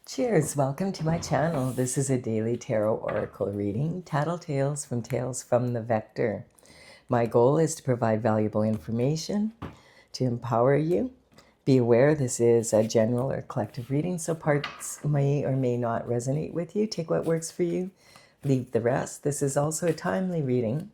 Cheers, welcome to my channel. This is a daily tarot oracle reading, Tattle Tales from the Vector. My goal is to provide valuable information to empower you. Be aware this is a general or collective reading, so parts may or may not resonate with you. Take what works for you, leave the rest. This is also a timely reading,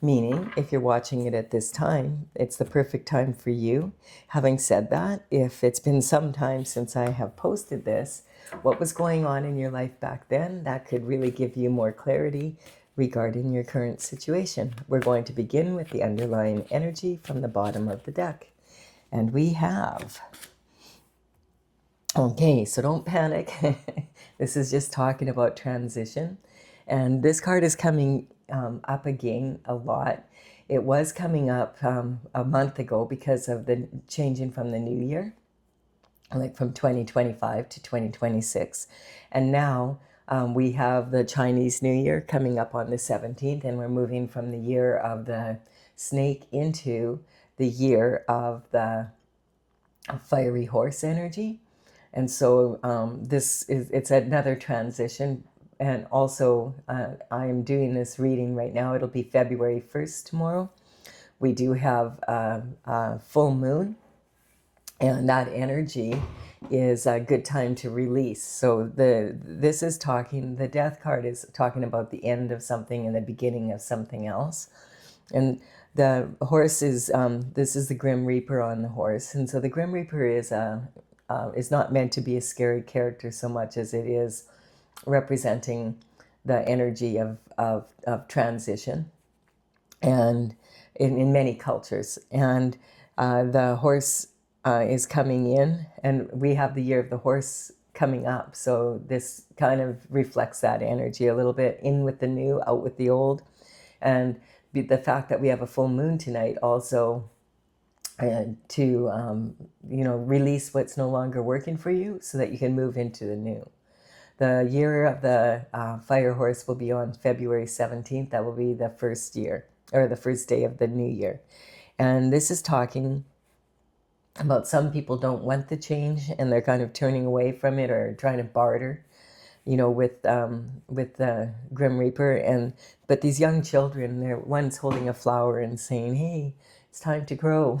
meaning if you're watching it at this time, it's the perfect time for you. Having said that, if it's been some time since I have posted this, what was going on in your life back then, that could really give you more clarity regarding your current situation. We're going to begin with the underlying energy from the bottom of the deck. And we have, okay, so don't panic. This is just talking about transition. And this card is coming up again a lot. It was coming up a month ago because of the changing from the new year, like from 2025 to 2026. And now we have the Chinese New Year coming up on the 17th, and we're moving from the year of the snake into the year of the fiery horse energy. And so it's another transition. And also I am doing this reading right now. It'll be February 1st tomorrow. We do have a full moon, and that energy is a good time to release. So the death card is talking about the end of something and the beginning of something else. And the horse is, this is the Grim Reaper on the horse. And so the Grim Reaper is not meant to be a scary character so much as it is representing the energy of transition, and in many cultures. And the horse is coming in, and we have the year of the horse coming up. So this kind of reflects that energy a little bit, in with the new, out with the old. And the fact that we have a full moon tonight also to release what's no longer working for you so that you can move into the new. The year of the fire horse will be on February 17th. That will be the first year, or the first day of the new year. And this is talking about some people don't want the change, and they're kind of turning away from it or trying to barter, with the Grim Reaper. But these young children, one's holding a flower and saying, "Hey, it's time to grow,"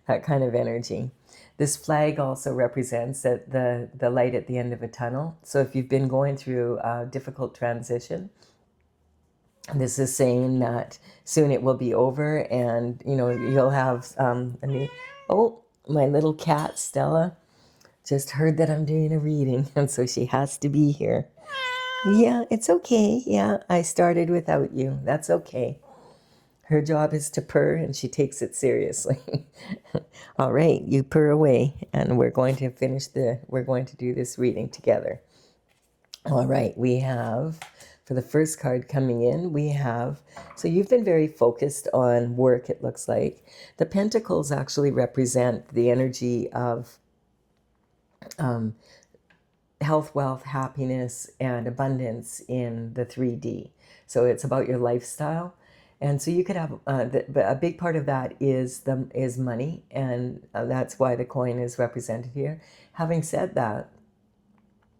that kind of energy. This flag also represents that the light at the end of a tunnel. So if you've been going through a difficult transition, this is saying that soon it will be over, and you'll have a new. Oh, my little cat Stella just heard that I'm doing a reading, and so she has to be here. Yeah, it's okay. Yeah, I started without you. That's okay. Her job is to purr, and she takes it seriously. All right, you purr away, and we're going to do this reading together. All right, we have, for the first card coming in, so you've been very focused on work, it looks like. The pentacles actually represent the energy of health, wealth, happiness, and abundance in the 3D. So it's about your lifestyle. And so you could have, a big part of that is money, and that's why the coin is represented here. Having said that,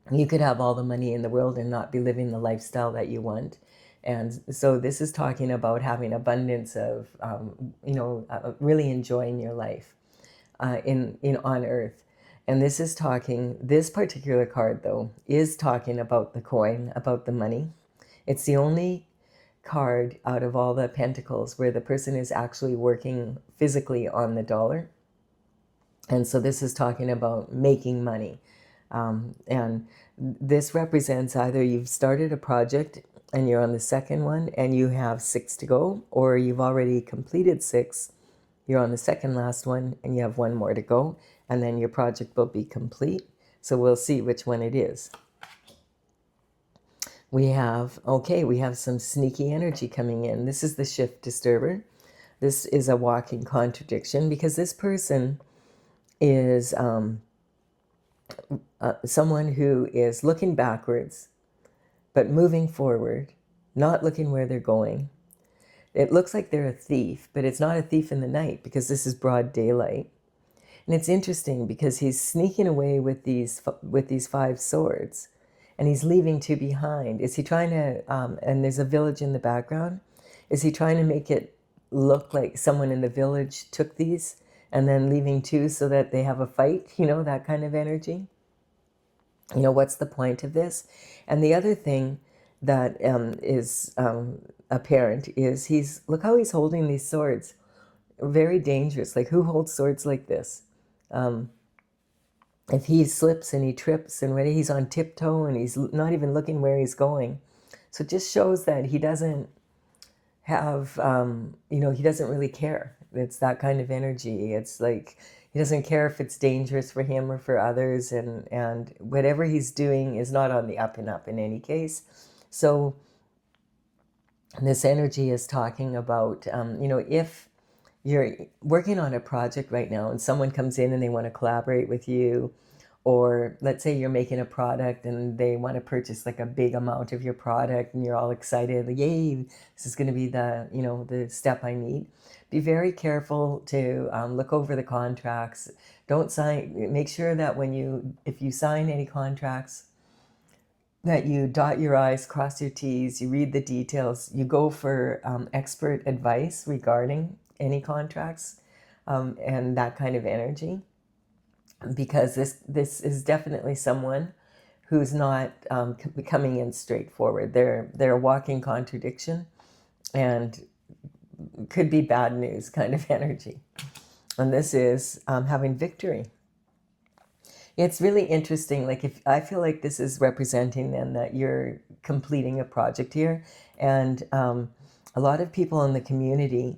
you could have all the money in the world and not be living the lifestyle that you want. And so this is talking about having abundance of, really enjoying your life on earth. And this particular card, though, is talking about the coin, about the money. It's the only card out of all the pentacles where the person is actually working physically on the dollar. And so this is talking about making money. And this represents either you've started a project and you're on the second one and you have 6 to go, or you've already completed 6, you're on the second last one and you have 1 more to go, and then your project will be complete. So we'll see which one it is. We have some sneaky energy coming in. This is the shift disturber. This is a walking contradiction, because this person is someone who is looking backwards, but moving forward, not looking where they're going. It looks like they're a thief, but it's not a thief in the night, because this is broad daylight. And it's interesting because he's sneaking away with these 5 swords, and he's leaving 2 behind. Is he trying to? And there's a village in the background. Is he trying to make it look like someone in the village took these and then leaving 2 so that they have a fight? You know, that kind of energy. You know, what's the point of this? And the other thing that is apparent is look how he's holding these swords. Very dangerous. Like, who holds swords like this? Um, if he slips and he trips and when he's on tiptoe and he's not even looking where he's going. So it just shows that he doesn't have, he doesn't really care. It's that kind of energy. It's like he doesn't care if it's dangerous for him or for others, and whatever he's doing is not on the up and up in any case. So this energy is talking about, if you're working on a project right now and someone comes in and they want to collaborate with you, or let's say you're making a product and they want to purchase like a big amount of your product and you're all excited, like, yay, this is going to be the step I need. Be very careful to look over the contracts. Don't sign, make sure that if you sign any contracts, that you dot your I's, cross your T's, you read the details, you go for expert advice regarding any contracts, and that kind of energy, because this is definitely someone who's not coming in straightforward. They're a walking contradiction, and could be bad news kind of energy. And this is having victory. It's really interesting. Like, if I feel like this is representing then that you're completing a project here, and a lot of people in the community,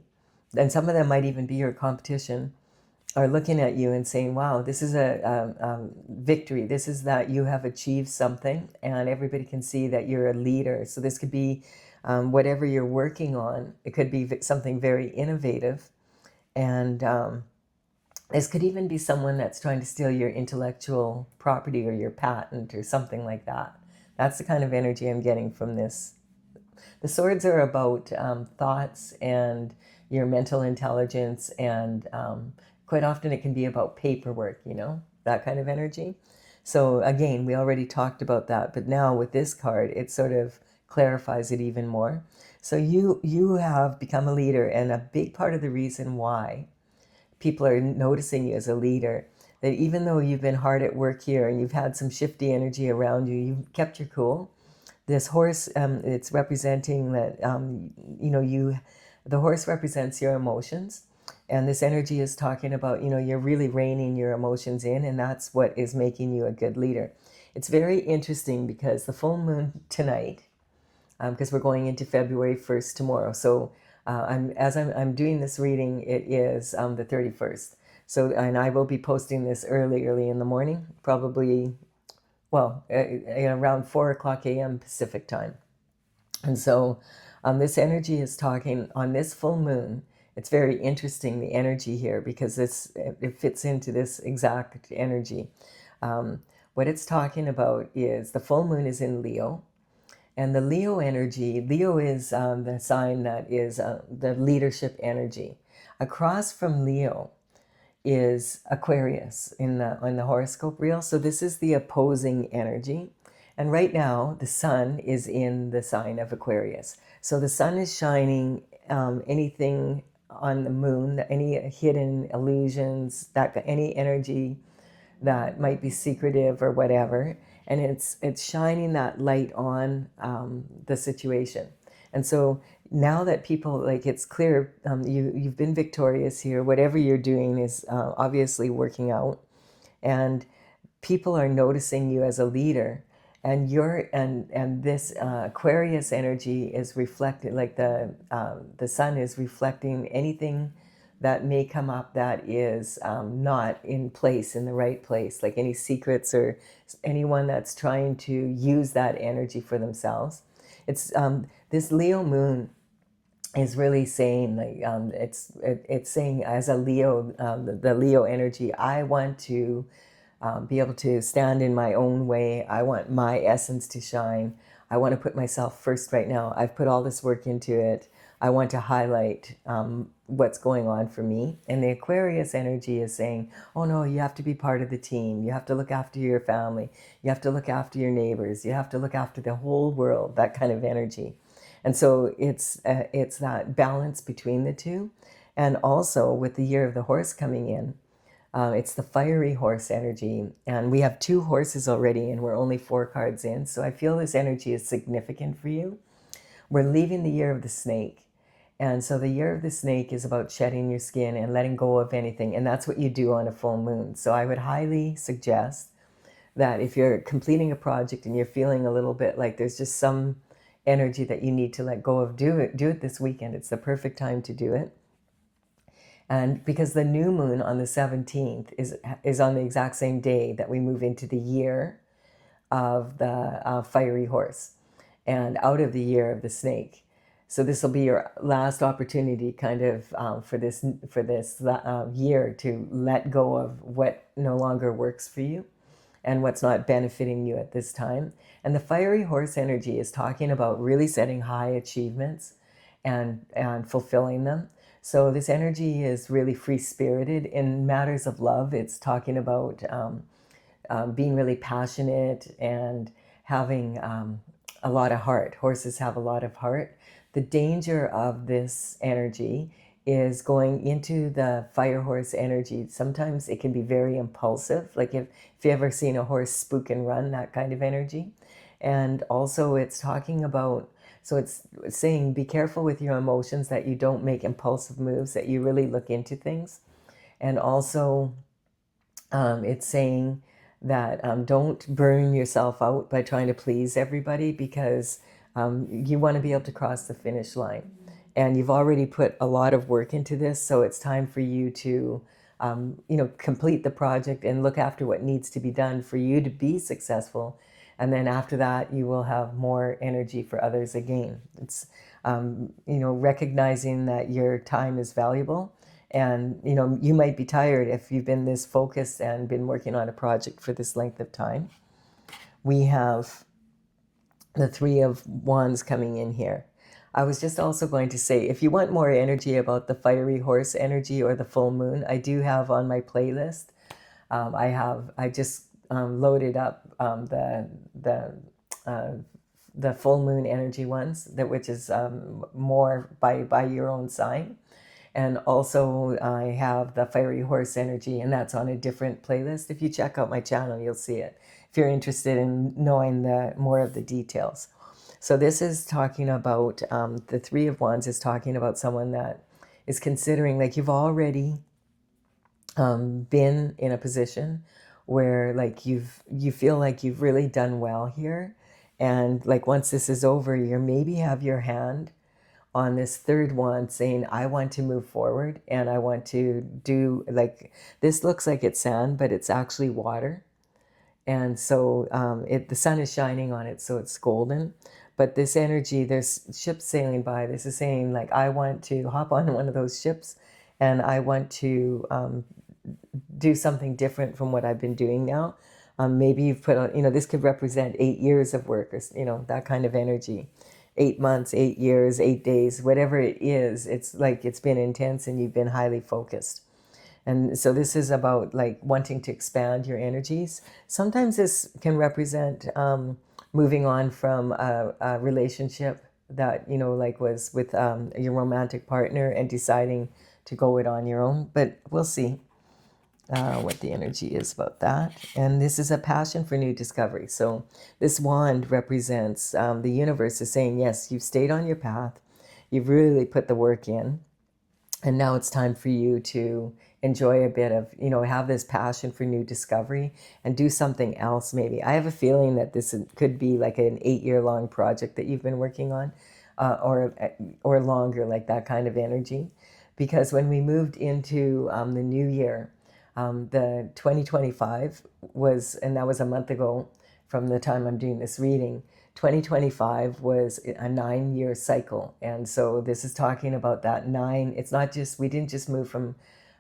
and some of them might even be your competition, are looking at you and saying, wow, this is a victory. This is that you have achieved something, and everybody can see that you're a leader. So this could be whatever you're working on. It could be something very innovative, and this could even be someone that's trying to steal your intellectual property or your patent or something like that. That's the kind of energy I'm getting from this. The swords are about thoughts and your mental intelligence, and quite often it can be about paperwork, that kind of energy. So again, we already talked about that, but now with this card, it sort of clarifies it even more. So you have become a leader, and a big part of the reason why people are noticing you as a leader, that even though you've been hard at work here and you've had some shifty energy around you, you've kept your cool. This horse, it's representing that, the horse represents your emotions. And this energy is talking about, you're really reining your emotions in, and that's what is making you a good leader. It's very interesting because the full moon tonight, because we're going into February 1st tomorrow. So I'm doing this reading, it is the 31st. So, and I will be posting this early in the morning, probably, around 4 o'clock a.m. Pacific time. And so this energy is talking on this full moon. It's very interesting, the energy here, because it fits into this exact energy. What it's talking about is the full moon is in Leo. And the Leo energy, Leo is the sign that is the leadership energy. Across from Leo is Aquarius in the horoscope reel. So this is the opposing energy. And right now, the sun is in the sign of Aquarius. So the sun is shining anything on the moon, any hidden illusions, any energy that might be secretive or whatever, and it's shining that light on the situation. And so now that people, like, it's clear, you've been victorious here. Whatever you're doing is obviously working out, and people are noticing you as a leader. And this Aquarius energy is reflected, like the sun is reflecting anything that may come up that is not in place, in the right place, like any secrets or anyone that's trying to use that energy for themselves. It's this Leo moon is really saying, like, it's saying, as a Leo, the Leo energy, I want to be able to stand in my own way. I want my essence to shine. I want to put myself first right now. I've put all this work into it. I want to highlight what's going on for me. And the Aquarius energy is saying, oh no, you have to be part of the team. You have to look after your family. You have to look after your neighbors. You have to look after the whole world, that kind of energy. And so it's that balance between the two. And also with the year of the horse coming in, it's the fiery horse energy. And we have 2 horses already, and we're only 4 cards in. So I feel this energy is significant for you. We're leaving the year of the snake. And so the year of the snake is about shedding your skin and letting go of anything. And that's what you do on a full moon. So I would highly suggest that if you're completing a project and you're feeling a little bit like there's just some energy that you need to let go of, do it this weekend. It's the perfect time to do it. And because the new moon on the 17th is on the exact same day that we move into the year of the fiery horse and out of the year of the snake. So this will be your last opportunity kind of for this year to let go of what no longer works for you and what's not benefiting you at this time. And the fiery horse energy is talking about really setting high achievements and fulfilling them. So this energy is really free-spirited. In matters of love, it's talking about being really passionate and having a lot of heart. Horses have a lot of heart. The danger of this energy is going into the fire horse energy. Sometimes it can be very impulsive, like if you ever seen a horse spook and run, that kind of energy. And also it's talking about, so it's saying be careful with your emotions, that you don't make impulsive moves, that you really look into things. And also it's saying that don't burn yourself out by trying to please everybody, because you want to be able to cross the finish line. And you've already put a lot of work into this, so it's time for you to complete the project and look after what needs to be done for you to be successful. And then after that, you will have more energy for others again. It's recognizing that your time is valuable. And you might be tired if you've been this focused and been working on a project for this length of time. We have the 3 of Wands coming in here. I was just also going to say, if you want more energy about the fiery horse energy or the full moon, I do have on my playlist. I just loaded up the full moon energy ones, which is more by your own sign. And also I have the fiery horse energy, and that's on a different playlist. If you check out my channel, you'll see it, if you're interested in knowing more of the details. So this is talking about, the 3 of Wands is talking about someone that is considering, like, you've already been in a position where like you feel like you've really done well here. And like once this is over, you maybe have your hand on this 3rd wand saying, I want to move forward and I want to do, like, this looks like it's sand, but it's actually water. And so the sun is shining on it, so it's golden. But this energy, there's ships sailing by. This is saying, like, I want to hop on one of those ships and I want to do something different from what I've been doing now. Maybe you've put on, this could represent 8 years of work, or, that kind of energy. 8 months, 8 years, 8 days, whatever it is, it's like it's been intense and you've been highly focused. And so this is about like wanting to expand your energies. Sometimes this can represent moving on from a relationship that, like was with your romantic partner and deciding to go it on your own. But we'll see what the energy is about that. And this is a passion for new discovery. So this wand represents the universe is saying, yes, you've stayed on your path. You've really put the work in. And now it's time for you to enjoy a bit of, have this passion for new discovery and do something else maybe. I have a feeling that this could be like an 8-year-long project that you've been working on, or longer, like that kind of energy. Because when we moved into the new year, the 2025 was, and that was a month ago from the time I'm doing this reading, 2025 was a 9-year cycle. And so this is talking about that 9. It's not just, we didn't just move from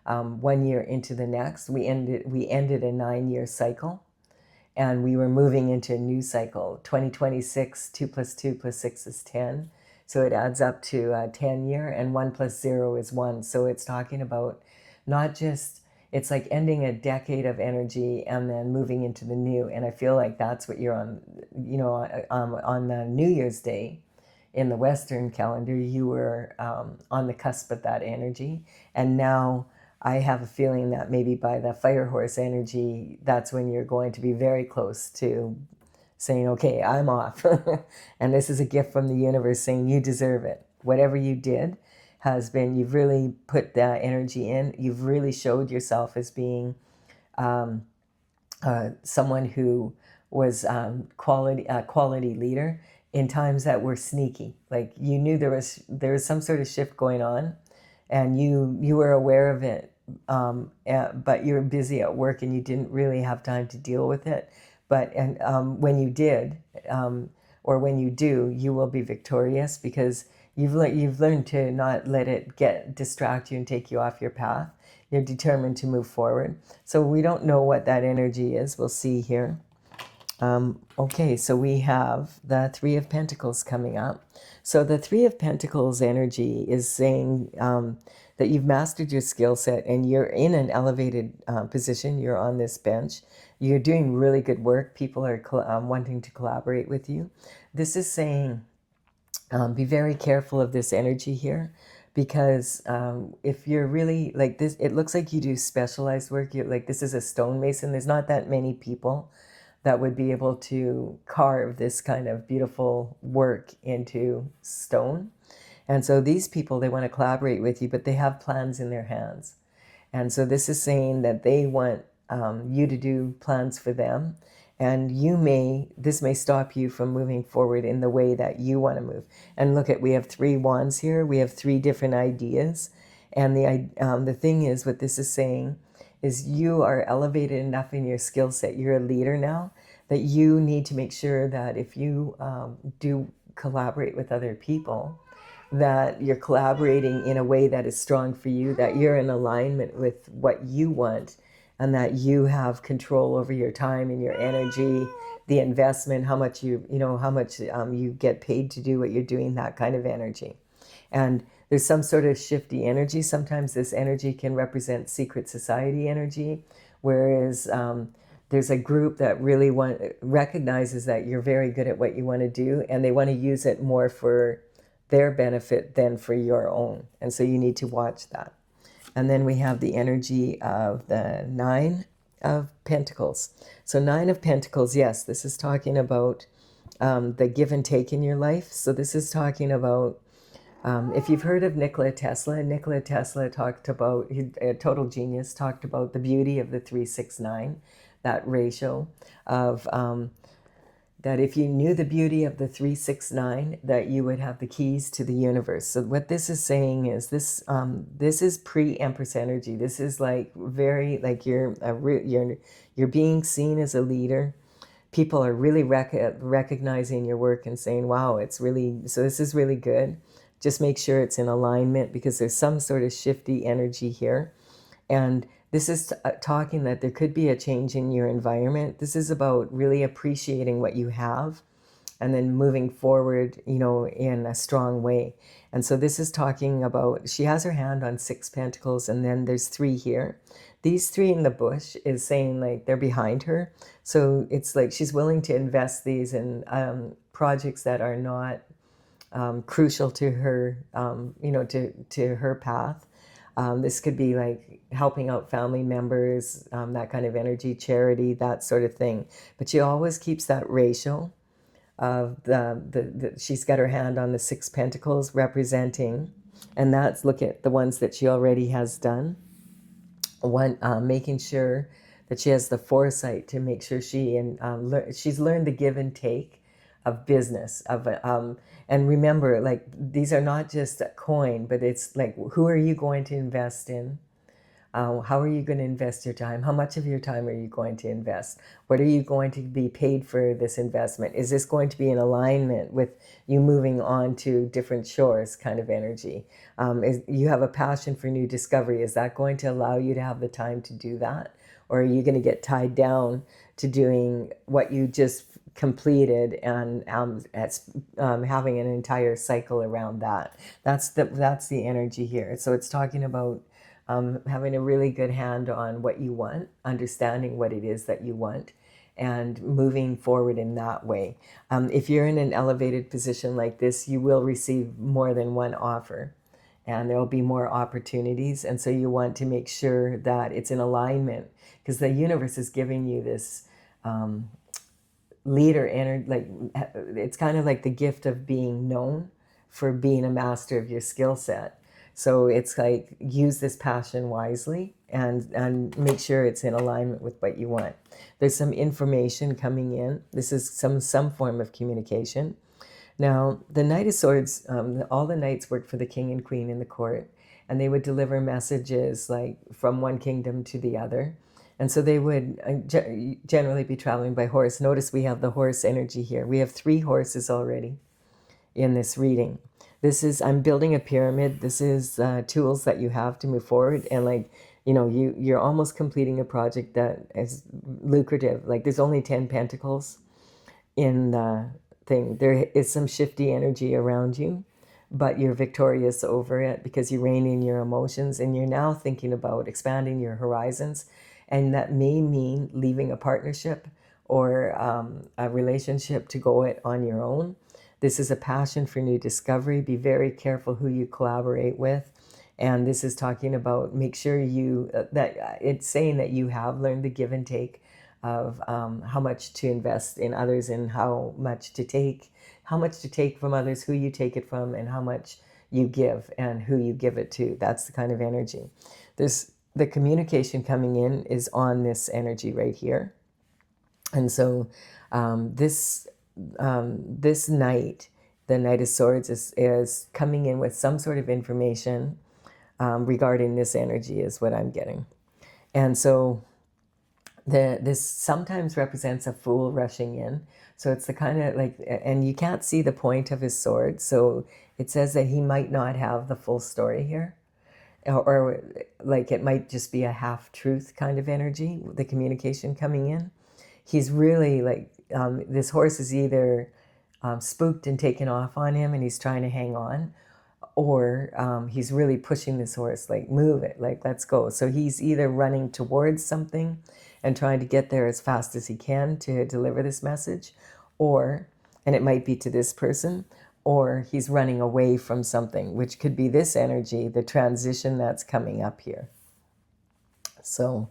1 year into the next. We ended a 9-year cycle, and we were moving into a new cycle. 2026, 2 plus 2 plus 6 is 10. So it adds up to a 10-year, and 1 plus 0 is 1. So it's talking about not just, it's like ending a decade of energy and then moving into the new. And I feel like that's what you're on, on the New Year's Day in the Western calendar, you were on the cusp of that energy. And now I have a feeling that maybe by the fire horse energy, that's when you're going to be very close to saying, okay, I'm off. And this is a gift from the universe saying you deserve it. Whatever you did has been, you've really put that energy in. You've really showed yourself as being someone who was quality leader in times that were sneaky. Like you knew there was some sort of shift going on, and you were aware of it, but you were busy at work and you didn't really have time to deal with it. But when you did, or when you do, you will be victorious because you've learned to not let it distract you and take you off your path. You're determined to move forward. So we don't know what that energy is. We'll see here. Okay, so we have the Three of Pentacles coming up. So the Three of Pentacles energy is saying that you've mastered your skill set and you're in an elevated position. You're on this bench. You're doing really good work. People are wanting to collaborate with you. This is saying be very careful of this energy here, because if you're really like this, it looks like you do specialized work. You're like, this is a stonemason. There's not that many people that would be able to carve this kind of beautiful work into stone. And so these people, they want to collaborate with you, but they have plans in their hands. And so this is saying that they want you to do plans for them. And this may stop you from moving forward in the way that you want to move. And look we have 3 wands here. We have 3 different ideas. And the thing is, what this is saying is you are elevated enough in your skill set. You're a leader now, that you need to make sure that if you do collaborate with other people, that you're collaborating in a way that is strong for you, that you're in alignment with what you want, and that you have control over your time and your energy, the investment, how much you get paid to do what you're doing, that kind of energy. And there's some sort of shifty energy. Sometimes this energy can represent secret society energy, whereas there's a group that really recognizes that you're very good at what you want to do, and they want to use it more for their benefit than for your own. And so you need to watch that. And then we have the energy of the 9 of Pentacles. So 9 of Pentacles, yes, this is talking about the give and take in your life. So this is talking about, if you've heard of Nikola Tesla talked about, a total genius, talked about the beauty of the 369, that ratio of that if you knew the beauty of the 369, that you would have the keys to the universe. So what this is saying is this is pre-Empress energy. This is like very like you're being seen as a leader. People are really recognizing your work and saying, wow, this is really good. Just make sure it's in alignment, because there's some sort of shifty energy here. And this is talking that there could be a change in your environment. This is about really appreciating what you have and then moving forward, in a strong way. And so this is talking about, she has her hand on 6 pentacles, and then there's 3 here. These 3 in the bush is saying like they're behind her. So it's like she's willing to invest these in projects that are not crucial to her, to her path. This could be like helping out family members, that kind of energy, charity, that sort of thing. But she always keeps that ratio of she's got her hand on the 6 pentacles representing, and that's, look at the ones that she already has done. Making sure that she has the foresight to make sure she's learned the give and take of business, and remember, like, these are not just a coin, but it's like, who are you going to invest in? How are you going to invest your time? How much of your time are you going to invest? What are you going to be paid for this investment? Is this going to be in alignment with you moving on to different shores kind of energy? You have a passion for new discovery. Is that going to allow you to have the time to do that? Or are you going to get tied down to doing what you just completed, and having an entire cycle around that. That's the energy here. So it's talking about having a really good hand on what you want, understanding what it is that you want, and moving forward in that way. If you're in an elevated position like this, you will receive more than one offer, and there will be more opportunities. And so you want to make sure that it's in alignment, because the universe is giving you this leader energy. Like, it's kind of like the gift of being known for being a master of your skill set. So it's like, use this passion wisely, and make sure it's in alignment with what you want. There's some information coming in. This is some form of communication. Now, the Knight of Swords, all the knights worked for the king and queen in the court, and they would deliver messages like from one kingdom to the other. And so they would generally be traveling by horse. Notice we have the horse energy here. We have 3 horses already in this reading. This is, I'm building a pyramid. This is tools that you have to move forward. And like, you're almost completing a project that is lucrative. Like, there's only 10 pentacles in the thing. There is some shifty energy around you, but you're victorious over it because you rein in your emotions, and you're now thinking about expanding your horizons. And that may mean leaving a partnership or a relationship to go it on your own. This is a passion for new discovery. Be very careful who you collaborate with. And this is talking about, make sure that it's saying that you have learned the give and take of how much to invest in others, and how much to take from others, who you take it from, and how much you give and who you give it to. That's the kind of energy. The communication coming in is on this energy right here. And so this knight, the Knight of Swords, is coming in with some sort of information regarding this energy, is what I'm getting. And so this sometimes represents a fool rushing in. So it's the kind of like, and you can't see the point of his sword. So it says that he might not have the full story here. Or like, it might just be a half-truth kind of energy, the communication coming in. He's really like, this horse is either spooked and taken off on him, and he's trying to hang on, or he's really pushing this horse, like, move it, like, let's go. So he's either running towards something and trying to get there as fast as he can to deliver this message, and it might be to this person, or he's running away from something, which could be this energy, the transition that's coming up here. So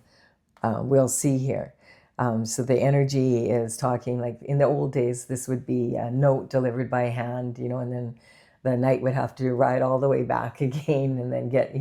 we'll see here. So the energy is talking like, in the old days, this would be a note delivered by hand, and then the knight would have to ride all the way back again and then get,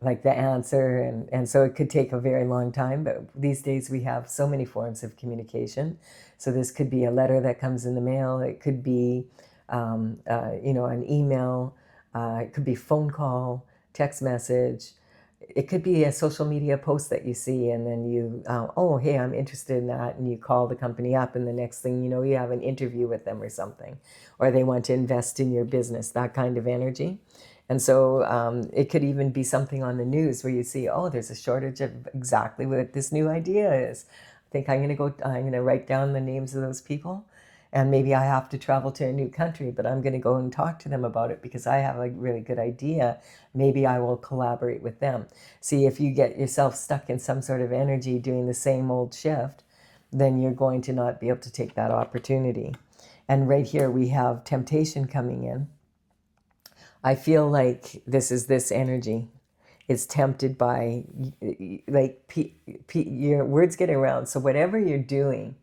like the answer. And so it could take a very long time. But these days we have so many forms of communication. So this could be a letter that comes in the mail. It could be, an email. It could be phone call, text message. It could be a social media post that you see, and then you, oh, hey, I'm interested in that. And you call the company up, and the next thing you know, you have an interview with them or something, or they want to invest in your business, that kind of energy. And so it could even be something on the news where you see, oh, there's a shortage of exactly what this new idea is. I think I'm going to write down the names of those people. And maybe I have to travel to a new country, but I'm going to go and talk to them about it because I have a really good idea. Maybe I will collaborate with them. See, if you get yourself stuck in some sort of energy doing the same old shift, then you're going to not be able to take that opportunity. And right here we have temptation coming in. I feel like this is this energy. It's tempted by, like, your words get around. So whatever you're doing,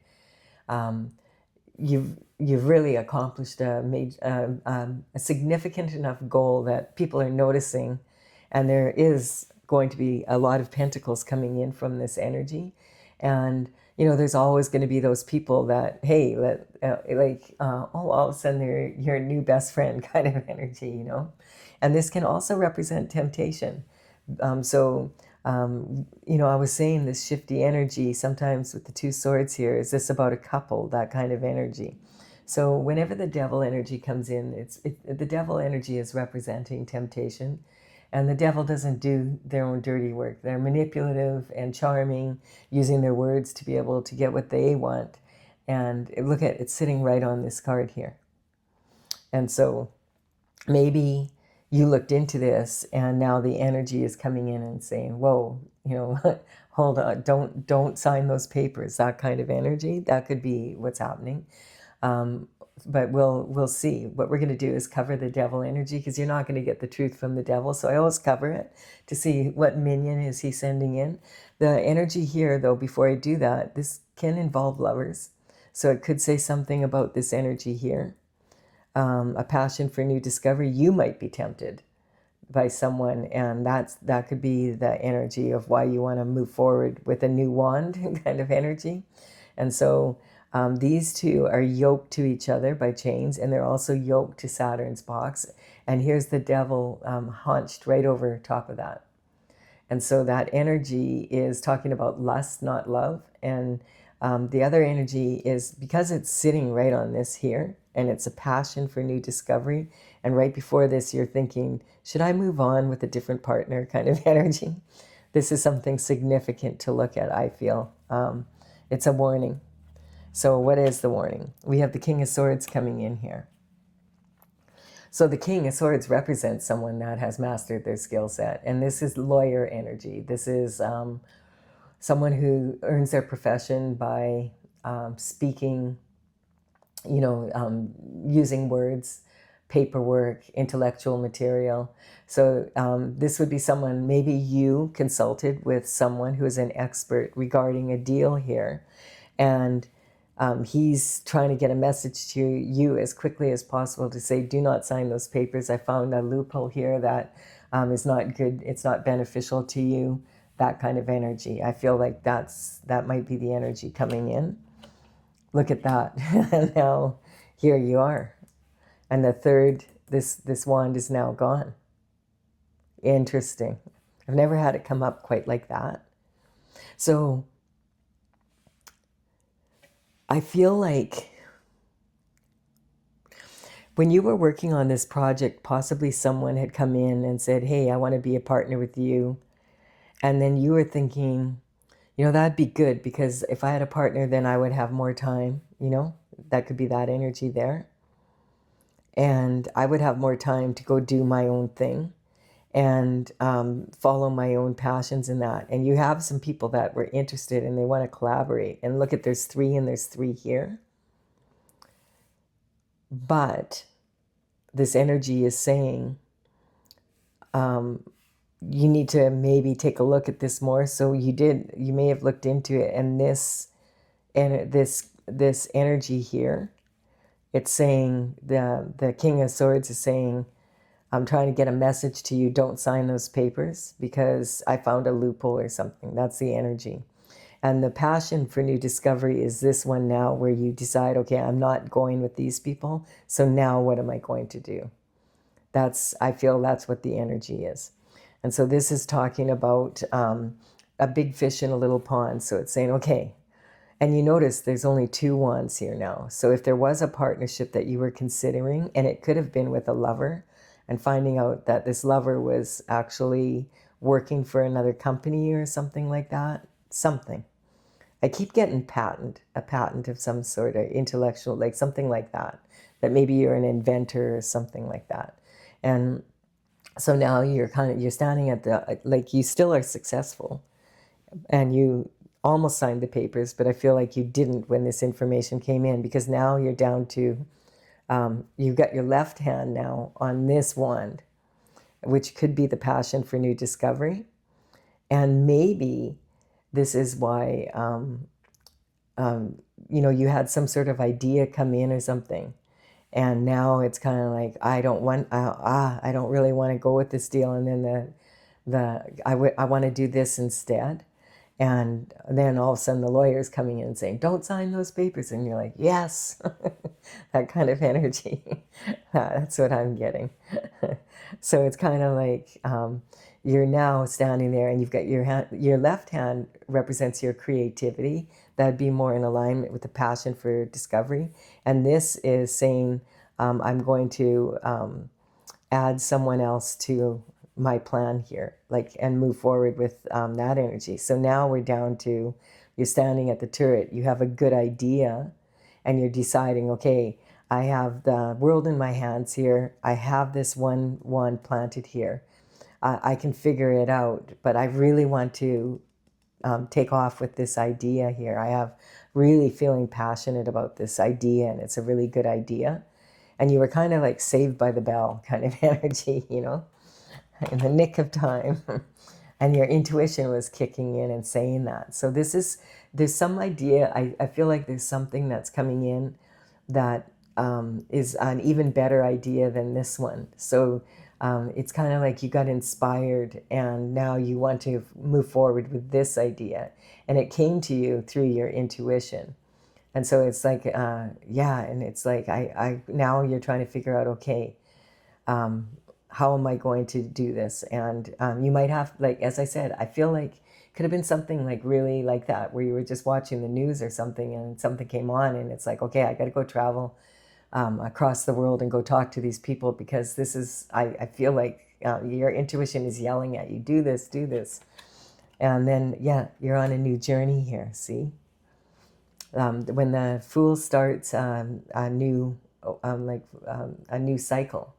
you've really accomplished a significant enough goal that people are noticing, and there is going to be a lot of pentacles coming in from this energy. And there's always going to be those people that, hey, all of a sudden they're your new best friend kind of energy, and this can also represent temptation. I was saying this shifty energy sometimes with the 2 swords here. Is this about a couple, that kind of energy? So whenever the devil energy comes in, the devil energy is representing temptation. And the devil doesn't do their own dirty work. They're manipulative and charming, using their words to be able to get what they want. And look at it's sitting right on this card here. And so maybe you looked into this and now the energy is coming in and saying, whoa, hold on, don't sign those papers. That kind of energy, that could be what's happening. But we'll see. What we're going to do is cover the devil energy, because you're not going to get the truth from the devil. So I always cover it to see what minion is he sending in. The energy here, though, before I do that, this can involve lovers. So it could say something about this energy here. A passion for new discovery. You might be tempted by someone, and that could be the energy of why you want to move forward with a new wand kind of energy. And so these two are yoked to each other by chains, and they're also yoked to Saturn's box. And here's the devil hunched right over top of that. And so that energy is talking about lust, not love. And the other energy is, because it's sitting right on this here, and it's a passion for new discovery. And right before this, you're thinking, should I move on with a different partner kind of energy? This is something significant to look at, I feel. It's a warning. So what is the warning? We have the King of Swords coming in here. So the King of Swords represents someone that has mastered their skill set. And this is lawyer energy. This is someone who earns their profession by speaking, using words, paperwork, intellectual material. So this would be someone, maybe you consulted with someone who is an expert regarding a deal here. And he's trying to get a message to you as quickly as possible to say, do not sign those papers. I found a loophole here that is not good. It's not beneficial to you. That kind of energy. I feel like that might be the energy coming in. Look at that. And now here you are. And the third, this wand is now gone. Interesting. I've never had it come up quite like that. So I feel like when you were working on this project, possibly someone had come in and said, hey, I want to be a partner with you. And then you were thinking, that'd be good, because if I had a partner, then I would have more time, that could be that energy there. And I would have more time to go do my own thing and follow my own passions in that. And you have some people that were interested and they want to collaborate. And look at, there's 3 and there's 3 here. But this energy is saying you need to maybe take a look at this more. So you may have looked into it, and this energy here, it's saying, the King of Swords is saying, I'm trying to get a message to you, don't sign those papers because I found a loophole or something. That's the energy. And the passion for new discovery is this one now, where you decide, okay, I'm not going with these people, so now what am I going to do? I feel that's what the energy is. And so this is talking about a big fish in a little pond. So it's saying, okay, and you notice there's only 2 wands here now. So if there was a partnership that you were considering, and it could have been with a lover, and finding out that this lover was actually working for another company or something like that, something. I keep getting a patent of some sort of intellectual, like something like that maybe you're an inventor or something like that. And so now you're standing at like you still are successful, and you almost signed the papers, but I feel like you didn't when this information came in, because now you're down to, you've got your left hand now on this wand, which could be the passion for new discovery. And maybe this is why, you had some sort of idea come in or something. And now it's kind of like, I don't really want to go with this deal. And then I want to do this instead. And then all of a sudden the lawyer's coming in and saying, don't sign those papers. And you're like, yes, that kind of energy. That's what I'm getting. So it's kind of like you're now standing there and you've got your left hand represents your creativity. That'd be more in alignment with the passion for discovery. And this is saying, I'm going to add someone else to my plan here, like, and move forward with that energy. So now we're down to, you're standing at the turret, you have a good idea, and you're deciding, okay, I have the world in my hands here, I have this one wand planted here, I can figure it out, but I really want to take off with this idea here. I have really feeling passionate about this idea, and it's a really good idea. And you were kind of like saved by the bell kind of energy, you know, in the nick of time. And your intuition was kicking in and saying that. So there's some idea, I feel like there's something that's coming in that is an even better idea than this one. So it's kind of like you got inspired and now you want to move forward with this idea. And it came to you through your intuition. And so it's like, yeah, and it's like, now you're trying to figure out, okay, how am I going to do this? And you might have, like, as I said, I feel like it could have been something like really like that, where you were just watching the news or something and something came on and it's like, okay, I got to go travel across the world and go talk to these people because this is, I feel like your intuition is yelling at you, do this, do this. And then, yeah, you're on a new journey here, see? When the Fool starts a new cycle,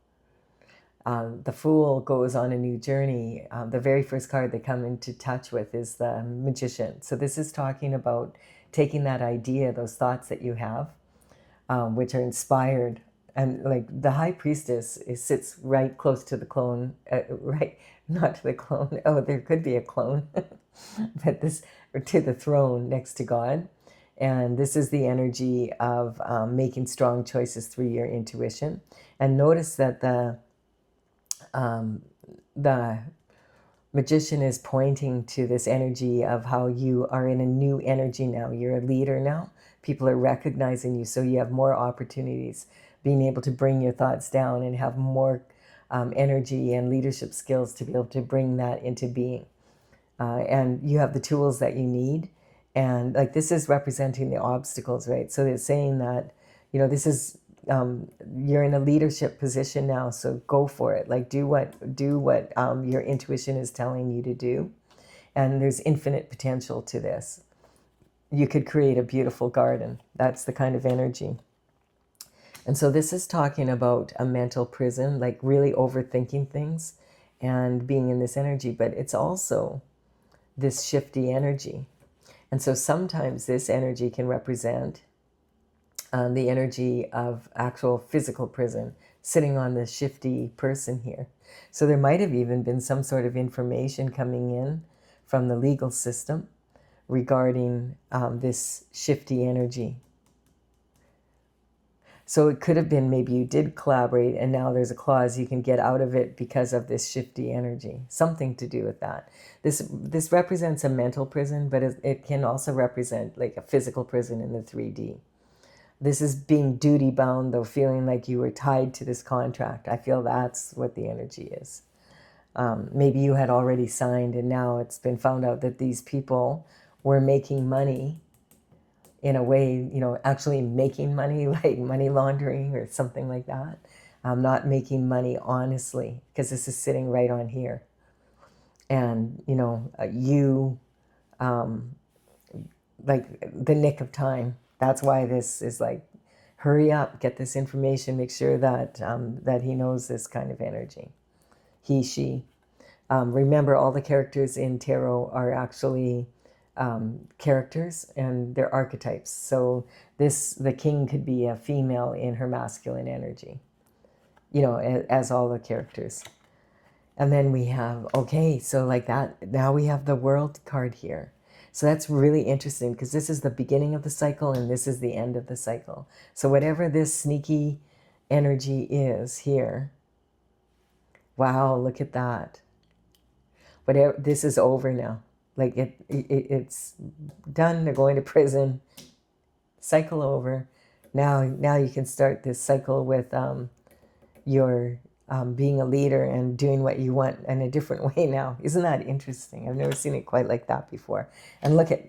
the Fool goes on a new journey. The very first card they come into touch with is the Magician. So this is talking about taking that idea, those thoughts that you have, which are inspired. And like the High Priestess sits right close to the clone, right, not to the clone. Oh, there could be a clone, but this, or to the throne next to God. And this is the energy of making strong choices through your intuition. And notice that the Magician is pointing to this energy of how you are in a new energy now. You're a leader now. People are recognizing you, so you have more opportunities, being able to bring your thoughts down and have more energy and leadership skills to be able to bring that into being. And you have the tools that you need. And like this is representing the obstacles, right? So it's saying that, you know, this is, you're in a leadership position now, so go for it. Like do what your intuition is telling you to do. And there's infinite potential to this. You could create a beautiful garden. That's the kind of energy. And so this is talking about a mental prison, like really overthinking things and being in this energy, but it's also this shifty energy. And so sometimes this energy can represent the energy of actual physical prison, sitting on this shifty person here. So there might have even been some sort of information coming in from the legal system regarding this shifty energy. So it could have been maybe you did collaborate and now there's a clause you can get out of it because of this shifty energy. Something to do with that. This represents a mental prison, but it can also represent like a physical prison in the 3D. This is being duty bound, though, feeling like you were tied to this contract. I feel that's what the energy is. Maybe you had already signed and now it's been found out that these people were making money in a way, you know, actually making money, like money laundering or something like that. Not making money honestly, because this is sitting right on here. And, you know, like the nick of time. That's why this is like, hurry up, get this information, make sure that, that he knows this kind of energy. He, she. Remember, all the characters in tarot are actually characters and they're archetypes. So the king could be a female in her masculine energy, you know, as all the characters. And then we have, okay, so like that, now we have the World card here. So that's really interesting because this is the beginning of the cycle and this is the end of the cycle. So whatever this sneaky energy is here, wow, look at that. Whatever, this is over now. Like it's done. They're going to prison. Cycle over. Now you can start this cycle with your being a leader and doing what you want in a different way now. Isn't that interesting? I've never seen it quite like that before. And look at,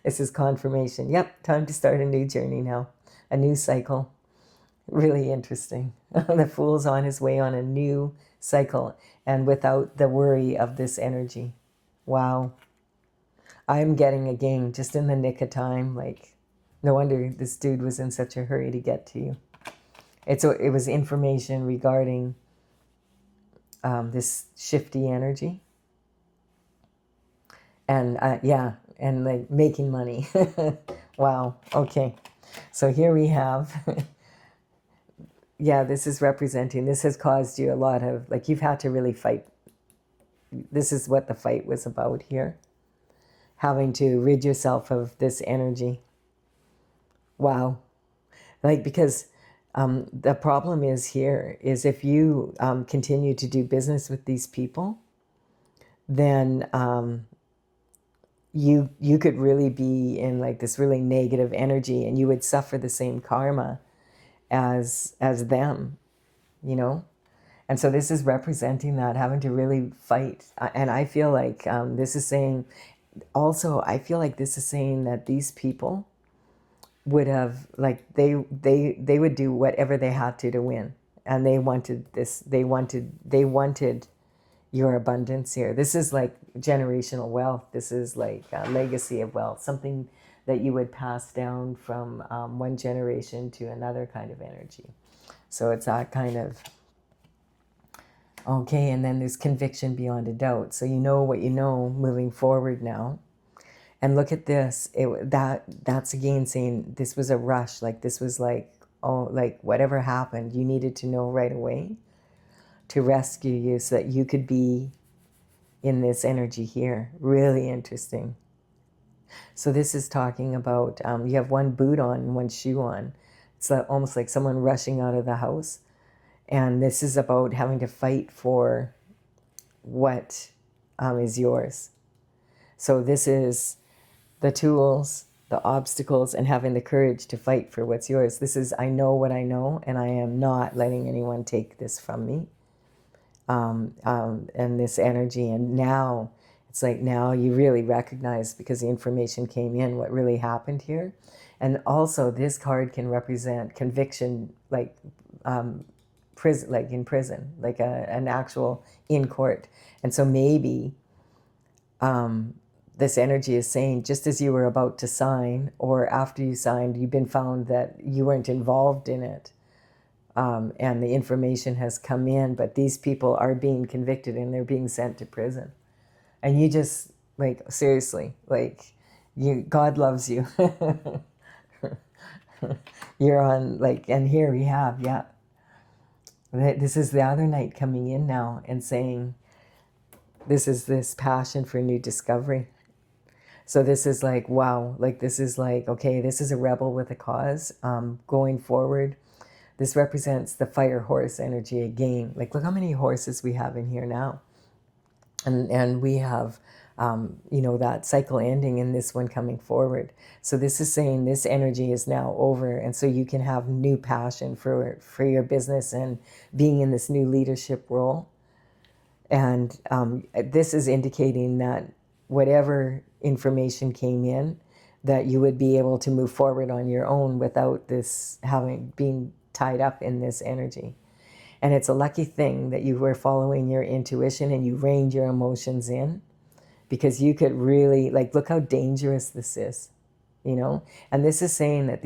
this is confirmation. Yep, time to start a new journey now, a new cycle. Really interesting. The Fool's on his way on a new cycle and without the worry of this energy. Wow. I'm getting a game just in the nick of time. Like, no wonder this dude was in such a hurry to get to you. It was information regarding this shifty energy. And yeah, and like making money. Wow. Okay. So here we have, yeah, this is representing, this has caused you a lot of, like, you've had to really fight. This is what the fight was about here. Having to rid yourself of this energy. Wow. Like, because the problem is here is if you continue to do business with these people, then you could really be in like this really negative energy, and you would suffer the same karma as them, you know. And so this is representing that, having to really fight. And I feel like this is saying, also I feel like this is saying that these people would have, like, they would do whatever they had to win, and they wanted this, they wanted your abundance here. This is like generational wealth. This is like a legacy of wealth, something that you would pass down from one generation to another kind of energy. So it's that kind of, okay, and then there's conviction beyond a doubt. So you know what you know moving forward now. And look at this. That's again saying this was a rush. Like, this was like, oh, like whatever happened, you needed to know right away to rescue you so that you could be in this energy here. Really interesting. So this is talking about, you have one boot on and one shoe on. It's almost like someone rushing out of the house. And this is about having to fight for what is yours. So this is the tools, the obstacles, and having the courage to fight for what's yours. This is, I know what I know, and I am not letting anyone take this from me. And this energy. And now, it's like now you really recognize, because the information came in, what really happened here. And also this card can represent conviction, like prison, like in prison, like an actual in court. And so maybe this energy is saying, just as you were about to sign, or after you signed, you've been found that you weren't involved in it. And the information has come in, but these people are being convicted and they're being sent to prison. And you just, like, seriously, like, God loves you. You're on, like, and here we have, yeah. This is the other night coming in now and saying, this is this passion for new discovery. So this is like, wow, like, this is like, okay, this is a rebel with a cause, going forward. This represents the fire horse energy again. Like, look how many horses we have in here now. And we have, you know, that cycle ending and this one coming forward. So this is saying this energy is now over. And so you can have new passion for your business and being in this new leadership role. And this is indicating that whatever information came in, that you would be able to move forward on your own without this being tied up in this energy. And it's a lucky thing that you were following your intuition and you reined your emotions in, because you could really, like, look how dangerous this is, you know. And this is saying that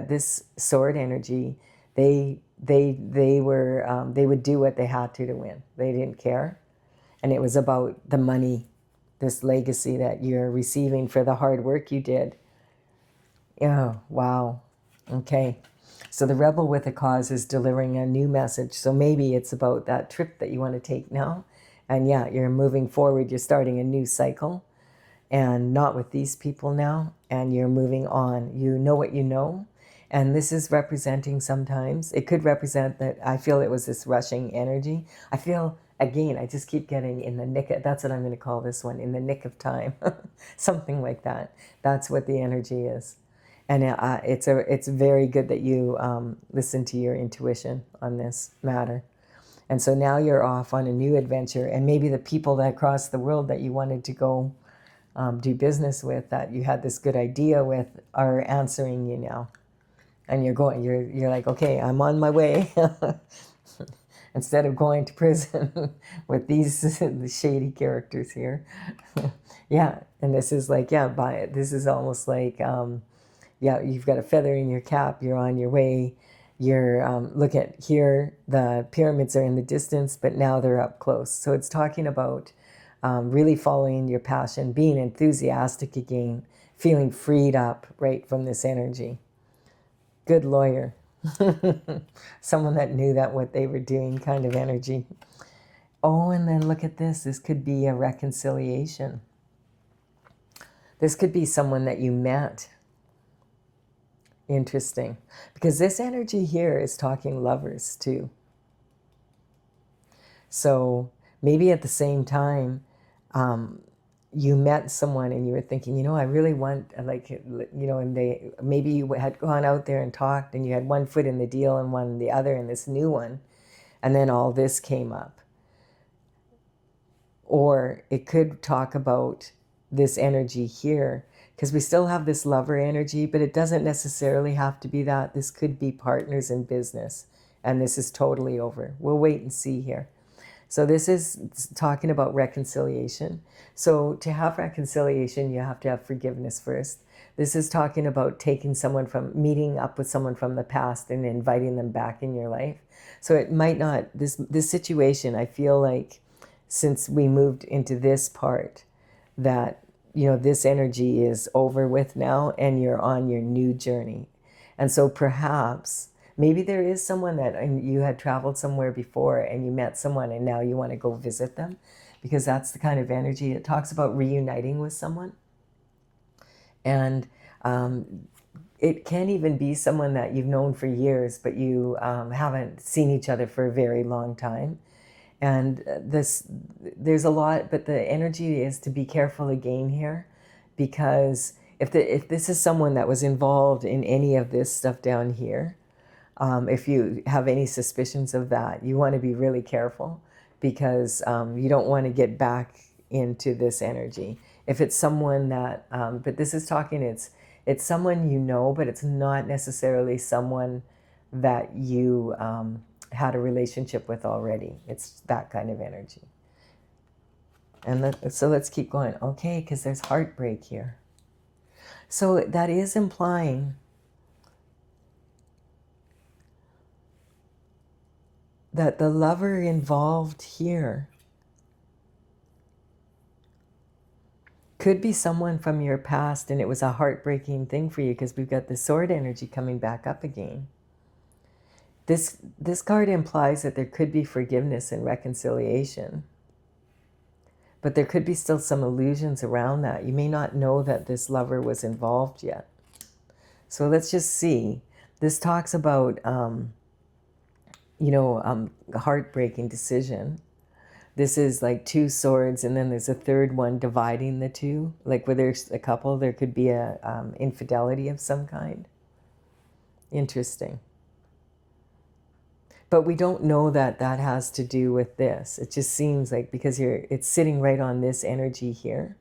this sword energy, they would do what they had to win. They didn't care. And it was about the money, this legacy that you're receiving for the hard work you did. Oh, wow. Okay. So the rebel with a cause is delivering a new message. So maybe it's about that trip that you want to take now. And yeah, you're moving forward. You're starting a new cycle, and not with these people now. And you're moving on. You know what you know. And this is representing, sometimes it could represent that I feel it was this rushing energy. I feel, again, I just keep getting in the nick of, that's what I'm going to call this one, in the nick of time. Something like that. That's what the energy is. And it's very good that you listen to your intuition on this matter. And so now you're off on a new adventure, and maybe the people that across the world that you wanted to go do business with, that you had this good idea with, are answering you now. and you're like, okay, I'm on my way. Instead of going to prison with these shady characters here. Yeah, and this is like, yeah, this is almost like, yeah, you've got a feather in your cap, you're on your way. You're, look at here, the pyramids are in the distance, but now they're up close. So it's talking about really following your passion, being enthusiastic again, feeling freed up right from this energy. Good lawyer. Someone that knew that what they were doing kind of energy. Oh, and then look at this. This could be a reconciliation. This could be someone that you met. Interesting. Because this energy here is talking lovers too. So maybe at the same time, you met someone and you were thinking, you know, I really want, like, you know, and maybe you had gone out there and talked and you had one foot in the deal and one in the other in this new one. And then all this came up. Or it could talk about this energy here, because we still have this lover energy, but it doesn't necessarily have to be that. This could be partners in business, and this is totally over. We'll wait and see here. So this is talking about reconciliation. So to have reconciliation, you have to have forgiveness first. This is talking about meeting up with someone from the past and inviting them back in your life. So it might not, this situation, I feel like, since we moved into this part, that, you know, this energy is over with now and you're on your new journey. And so perhaps, maybe there is someone that you had traveled somewhere before and you met someone and now you want to go visit them, because that's the kind of energy. It talks about reuniting with someone. And it can even be someone that you've known for years, but you haven't seen each other for a very long time. And there's a lot, but the energy is to be careful again here, because if this is someone that was involved in any of this stuff down here, if you have any suspicions of that, you want to be really careful, because you don't want to get back into this energy. If it's someone that, but this is talking, it's someone you know, but it's not necessarily someone that you had a relationship with already. It's that kind of energy. And so let's keep going. Okay, because there's heartbreak here. So that is implying that the lover involved here could be someone from your past, and it was a heartbreaking thing for you, because we've got the sword energy coming back up again. This card implies that there could be forgiveness and reconciliation, but there could be still some illusions around that. You may not know that this lover was involved yet. So let's just see. This talks about, you know, a heartbreaking decision. This is like two swords, and then there's a third one dividing the two. Like where there's a couple, there could be a infidelity of some kind. Interesting. But we don't know that that has to do with this. It just seems like, because it's sitting right on this energy here.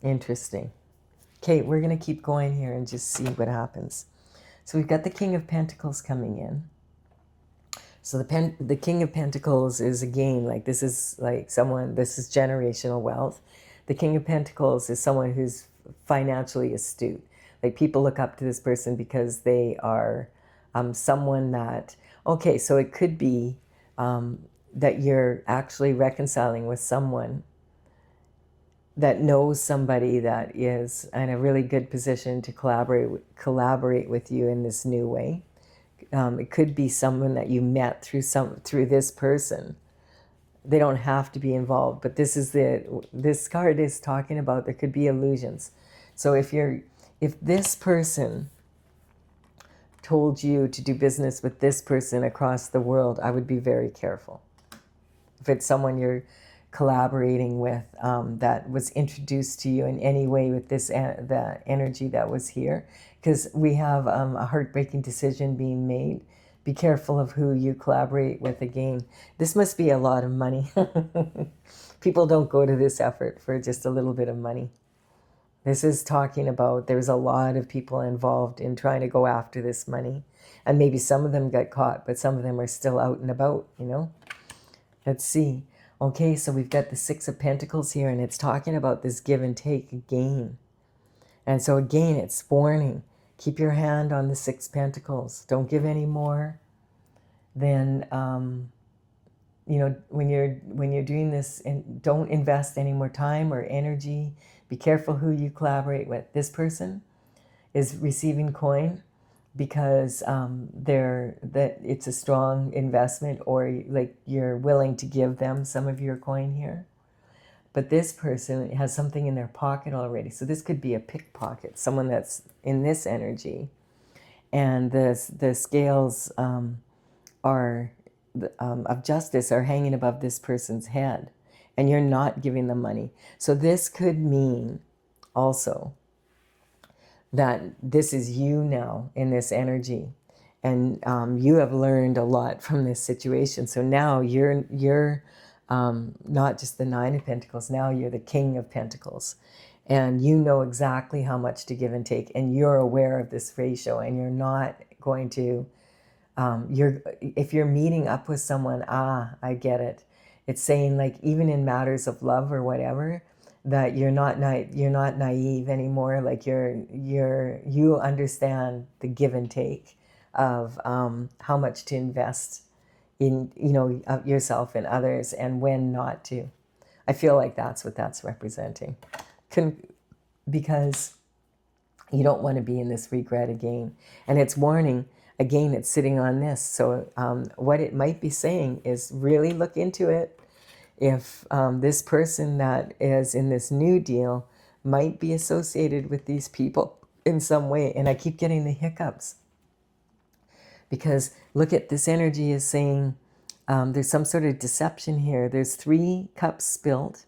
Interesting. Okay, we're going to keep going here and just see what happens. So we've got the King of Pentacles coming in. So the King of Pentacles is, again, like, this is like someone, this is generational wealth. The King of Pentacles is someone who's financially astute. Like, people look up to this person because they are someone that, okay, so it could be that you're actually reconciling with someone that knows somebody that is in a really good position to collaborate with you in this new way. It could be someone that you met through this person. They don't have to be involved, but this card is talking about there could be illusions. So if this person told you to do business with this person across the world, I would be very careful. If it's someone you're collaborating with that was introduced to you in any way with the energy that was here, because we have a heartbreaking decision being made. Be careful of who you collaborate with again. This must be a lot of money. People don't go to this effort for just a little bit of money. This is talking about there's a lot of people involved in trying to go after this money. And maybe some of them got caught, but some of them are still out and about, you know? Let's see. Okay, so we've got the Six of Pentacles here, and it's talking about this give and take again. And so again, it's warning. Keep your hand on the Six Pentacles. Don't give any more than, you know, when you're doing this, and don't invest any more time or energy. Be careful who you collaborate with. This person is receiving coin because that it's a strong investment, or like you're willing to give them some of your coin here. But this person has something in their pocket already. So this could be a pickpocket, someone that's in this energy. And the scales of justice are hanging above this person's head. And you're not giving them money. So this could mean also that this is you now in this energy. And you have learned a lot from this situation. So now you're not just the Nine of Pentacles, now you're the King of Pentacles. And you know exactly how much to give and take. And you're aware of this ratio. And you're not going to, if you're meeting up with someone, I get it. It's saying, like, even in matters of love or whatever, that you're not naive anymore. Like you understand the give and take of how much to invest in, you know, yourself and others, and when not to. I feel like that's what that's representing. Because you don't want to be in this regret again. And it's warning, again, it's sitting on this. So what it might be saying is really look into it. If this person that is in this new deal might be associated with these people in some way. And I keep getting the hiccups. Because look at this energy is saying there's some sort of deception here. There's 3 cups spilled.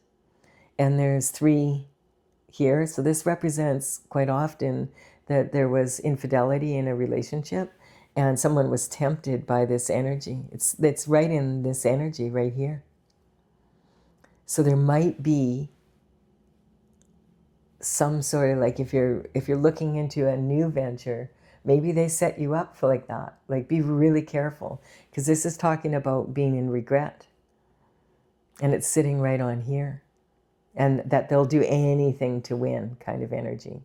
And there's 3 here. So this represents quite often that there was infidelity in a relationship. And someone was tempted by this energy. It's right in this energy right here. So there might be some sort of, like, if you're looking into a new venture, maybe they set you up for like that. Like, be really careful, because this is talking about being in regret. And it's sitting right on here. And that they'll do anything to win kind of energy.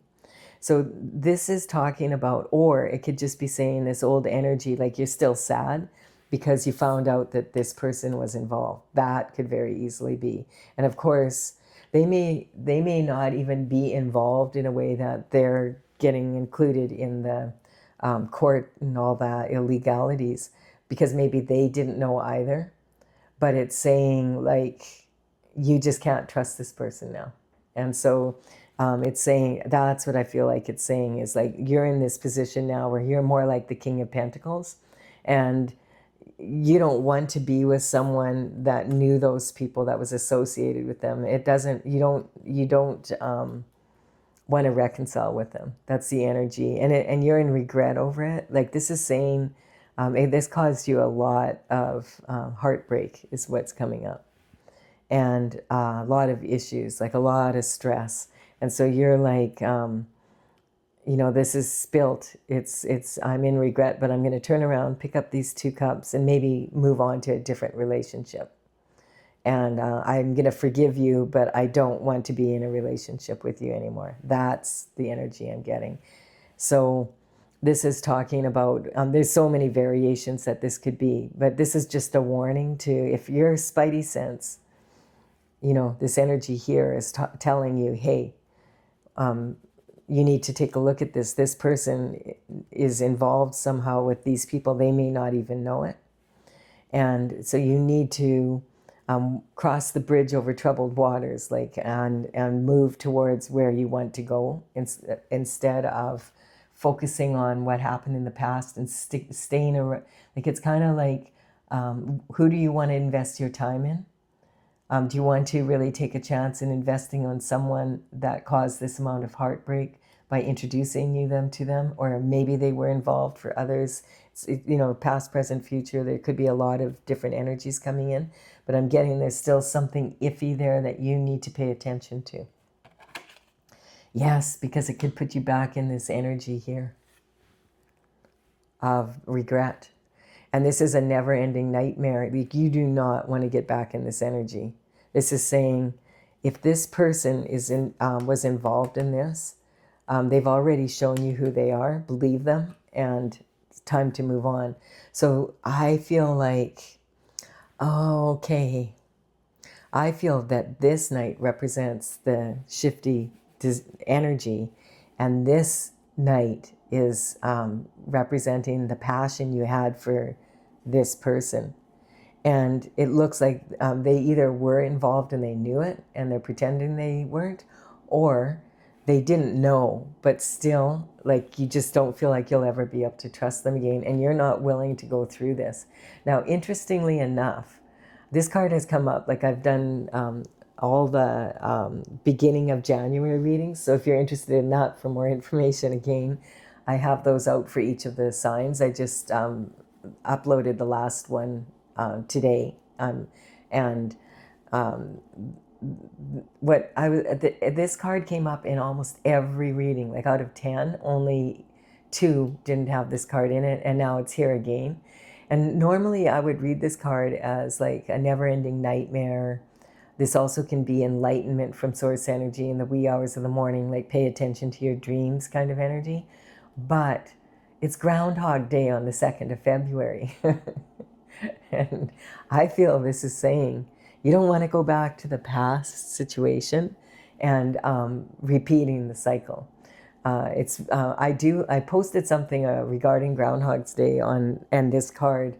So this is talking about, or it could just be saying this old energy, like you're still sad because you found out that this person was involved. That could very easily be. And of course, they may not even be involved in a way that they're getting included in the court and all that illegalities, because maybe they didn't know either. But it's saying, like, you just can't trust this person now. And so it's saying, that's what I feel like it's saying, is like, you're in this position now where you're more like the King of Pentacles, and you don't want to be with someone that knew those people, that was associated with them. You don't want to reconcile with them. That's the energy. And you're in regret over it. Like, this is saying, this caused you a lot of heartbreak is what's coming up. And a lot of issues, like a lot of stress. And so you're like, you know, this is spilt. I'm in regret, but I'm going to turn around, pick up these 2 cups, and maybe move on to a different relationship. And I'm going to forgive you, but I don't want to be in a relationship with you anymore. That's the energy I'm getting. So this is talking about, there's so many variations that this could be, but this is just a warning to, if your spidey sense, you know, this energy here is telling you, hey, you need to take a look at this. This person is involved somehow with these people. They may not even know it. And so you need to cross the bridge over troubled waters, like, and move towards where you want to go, instead of focusing on what happened in the past and staying around. Like, it's kind of like, who do you want to invest your time in? Do you want to really take a chance in investing on someone that caused this amount of heartbreak by introducing them to them? Or maybe they were involved for others. You know, past, present, future. There could be a lot of different energies coming in. But I'm getting there's still something iffy there that you need to pay attention to. Yes, because it could put you back in this energy here of regret. And this is a never-ending nightmare. Like, you do not want to get back in this energy. This is saying, if this person was involved in this, they've already shown you who they are. Believe them, and it's time to move on. So I feel like, oh, okay, I feel that this night represents the shifty energy, and this night is representing the passion you had for this person. And it looks like they either were involved and they knew it and they're pretending they weren't, or they didn't know, but still, like, you just don't feel like you'll ever be able to trust them again, and you're not willing to go through this. Now, interestingly enough, this card has come up, like, I've done all the beginning of January readings. So if you're interested in that for more information, again, I have those out for each of the signs. I just uploaded the last one today. And what I was, this card came up in almost every reading. Like, out of 10, only 2 didn't have this card in it, and now it's here again. And normally I would read this card as like a never-ending nightmare. This also can be enlightenment from source energy in the wee hours of the morning, like pay attention to your dreams kind of energy. But it's Groundhog Day on the 2nd of February. And I feel this is saying you don't want to go back to the past situation and repeating the cycle. I posted something regarding Groundhog's Day and this card.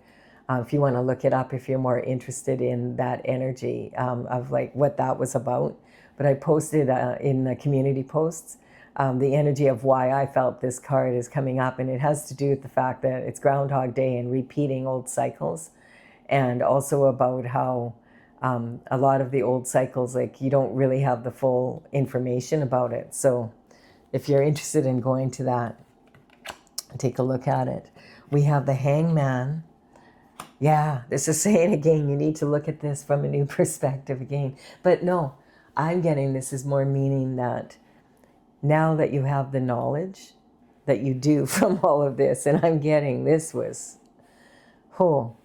If you want to look it up, if you're more interested in that energy of like what that was about. But I posted in the community posts the energy of why I felt this card is coming up, and it has to do with the fact that it's Groundhog Day and repeating old cycles, and also about how a lot of the old cycles, like, you don't really have the full information about it. So if you're interested in going to that, take a look at it. We have the Hangman. Yeah, this is saying again, you need to look at this from a new perspective again. But no, I'm getting this is more meaning that now that you have the knowledge that you do from all of this, and I'm getting this was, oh,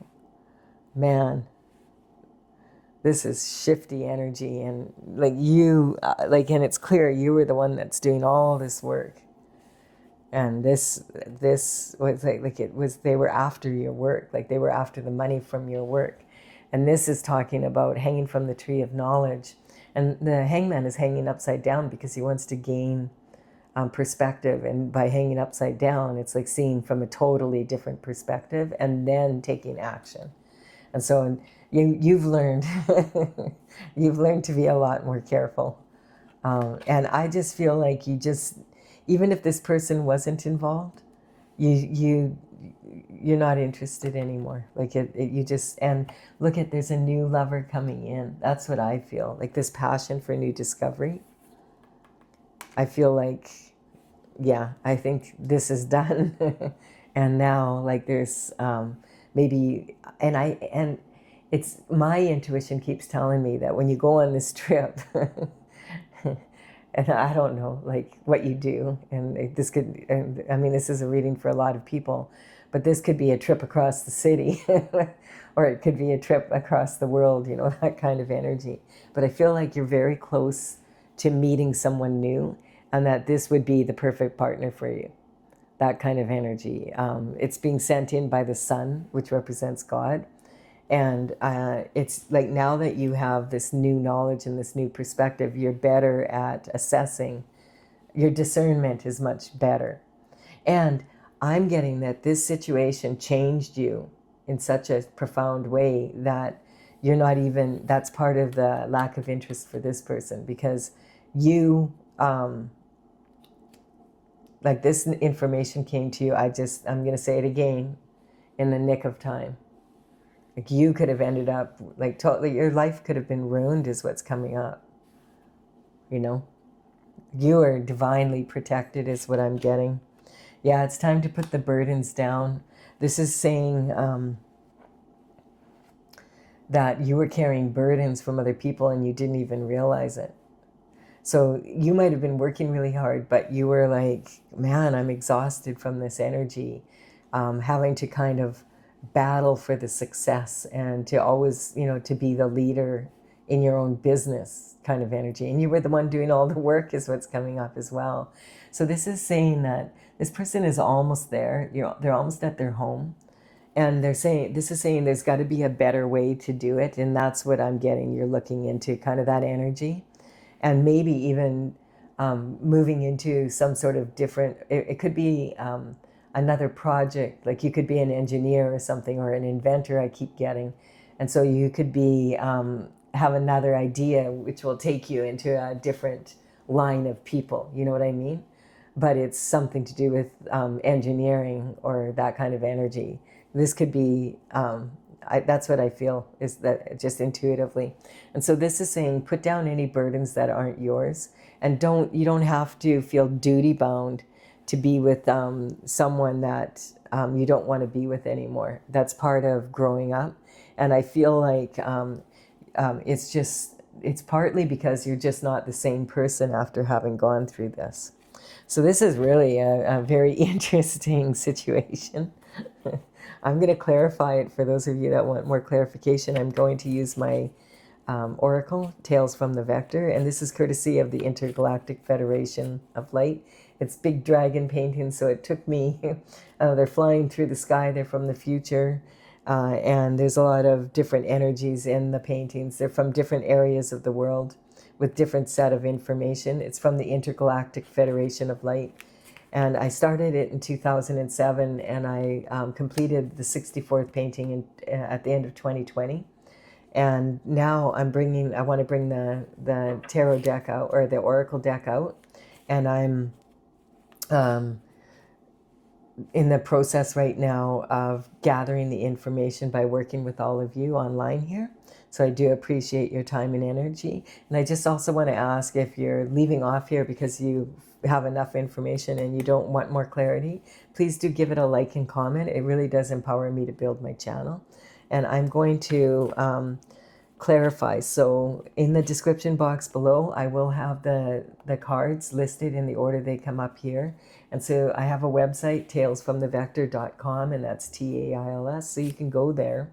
man, this is shifty energy, and like you, and it's clear you were the one that's doing all this work. And this was like it was, they were after your work, like they were after the money from your work. And this is talking about hanging from the tree of knowledge. And the Hangman is hanging upside down because he wants to gain perspective. And by hanging upside down, it's like seeing from a totally different perspective and then taking action. And so you've learned you've learned to be a lot more careful. And I just feel like even if this person wasn't involved, you're not interested anymore. Like you just, and look at, there's a new lover coming in. That's what I feel, like this passion for new discovery. I feel like, yeah, I think this is done. And now, like, there's maybe, and it's, my intuition keeps telling me that when you go on this trip, and I don't know, like, what you do, and this could, I mean, this is a reading for a lot of people, but this could be a trip across the city, or it could be a trip across the world, that kind of energy. But I feel like you're very close to meeting someone new, and that this would be the perfect partner for you. That kind of energy. It's being sent in by the sun, which represents God. And it's like, now that you have this new knowledge and this new perspective, you're better at assessing. Your discernment is much better. And I'm getting that this situation changed you in such a profound way that you're not even, that's part of the lack of interest for this person, because you, like, this information came to you, I'm going to say it again, in the nick of time. Like, you could have ended up, like, totally, your life could have been ruined is what's coming up. You are divinely protected is what I'm getting. Yeah, it's time to put the burdens down. This is saying that you were carrying burdens from other people and you didn't even realize it. So you might have been working really hard, but you were like, man, I'm exhausted from this energy, having to kind of battle for the success and to always, to be the leader in your own business kind of energy. And you were the one doing all the work is what's coming up as well. So this is saying that this person is almost there. They're almost at their home. And this is saying there's got to be a better way to do it. And that's what I'm getting. You're looking into kind of that energy and maybe even moving into some sort of different, it could be another project, like you could be an engineer or something, or an inventor, I keep getting. And so you could be, have another idea which will take you into a different line of people, you know what I mean? But it's something to do with engineering or that kind of energy. This could be, that's what I feel, is that just intuitively. And so this is saying put down any burdens that aren't yours, and you don't have to feel duty bound to be with someone that you don't want to be with anymore. That's part of growing up. And I feel like it's partly because you're just not the same person after having gone through this. So this is really a very interesting situation. I'm going to clarify it for those of you that want more clarification. I'm going to use my oracle, Tales from the Vector, and this is courtesy of the Intergalactic Federation of Light. It's big dragon painting, so it took me, they're flying through the sky, they're from the future, and there's a lot of different energies in the paintings. They're from different areas of the world with different set of information. It's from the Intergalactic Federation of Light. And I started it in 2007, and I completed the 64th painting at the end of 2020. And now I want to bring the tarot deck out, or the oracle deck out. And I'm in the process right now of gathering the information by working with all of you online here. So I do appreciate your time and energy. And I just also want to ask, if you're leaving off here because you have enough information and you don't want more clarity, please do give it a like and comment. It really does empower me to build my channel. And I'm going to clarify. So in the description box below, I will have the cards listed in the order they come up here. And so I have a website, talesfromthevector.com, and that's TAILS. So you can go there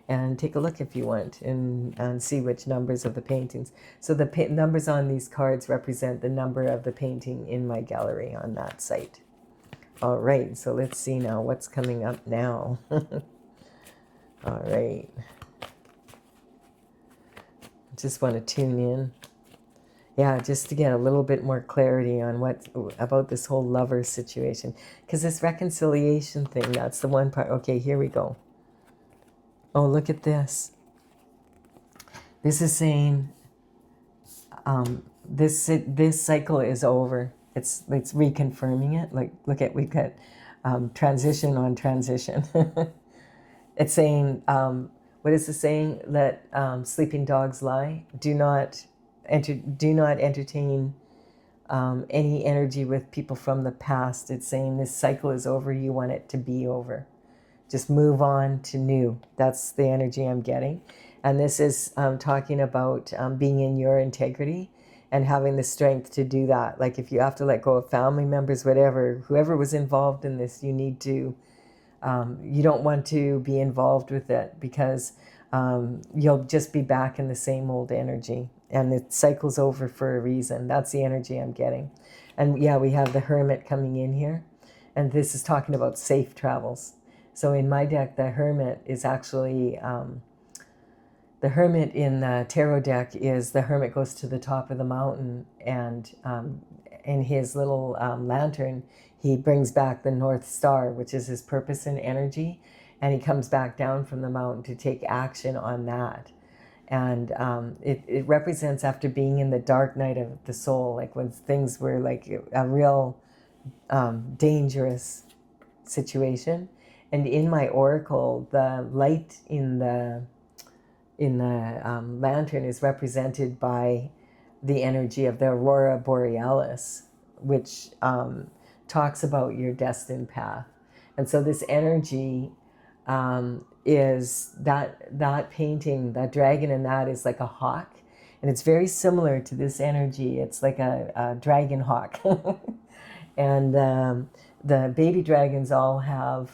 and take a look if you want, and see which numbers of the paintings. So the numbers on these cards represent the number of the painting in my gallery on that site. All right, so let's see now what's coming up now. All right. Just want to tune in. Yeah, just to get a little bit more clarity on about this whole lover situation. Because this reconciliation thing, that's the one part. Okay, here we go. Oh, look at this. This is saying this cycle is over. It's reconfirming it. Like, look at, we've got transition on transition. It's saying, what is the saying? Let sleeping dogs lie. Do not entertain any energy with people from the past. It's saying this cycle is over. You want it to be over. Just move on to new. That's the energy I'm getting. And this is talking about being in your integrity and having the strength to do that. Like if you have to let go of family members, whatever, whoever was involved in this, you need to, you don't want to be involved with it, because you'll just be back in the same old energy. And the cycle's over for a reason. That's the energy I'm getting. And yeah, we have the Hermit coming in here. And this is talking about safe travels. So in my deck, the Hermit is actually, the Hermit in the tarot deck is the Hermit goes to the top of the mountain, and in his little lantern, he brings back the North Star, which is his purpose and energy, and he comes back down from the mountain to take action on that. And it represents after being in the dark night of the soul, like when things were like a real dangerous situation. And in my oracle, the light in the lantern is represented by the energy of the Aurora Borealis, which talks about your destined path. And so this energy is that painting, that dragon in that is like a hawk, And it's very similar to this energy. It's like a dragon hawk. And the baby dragons all have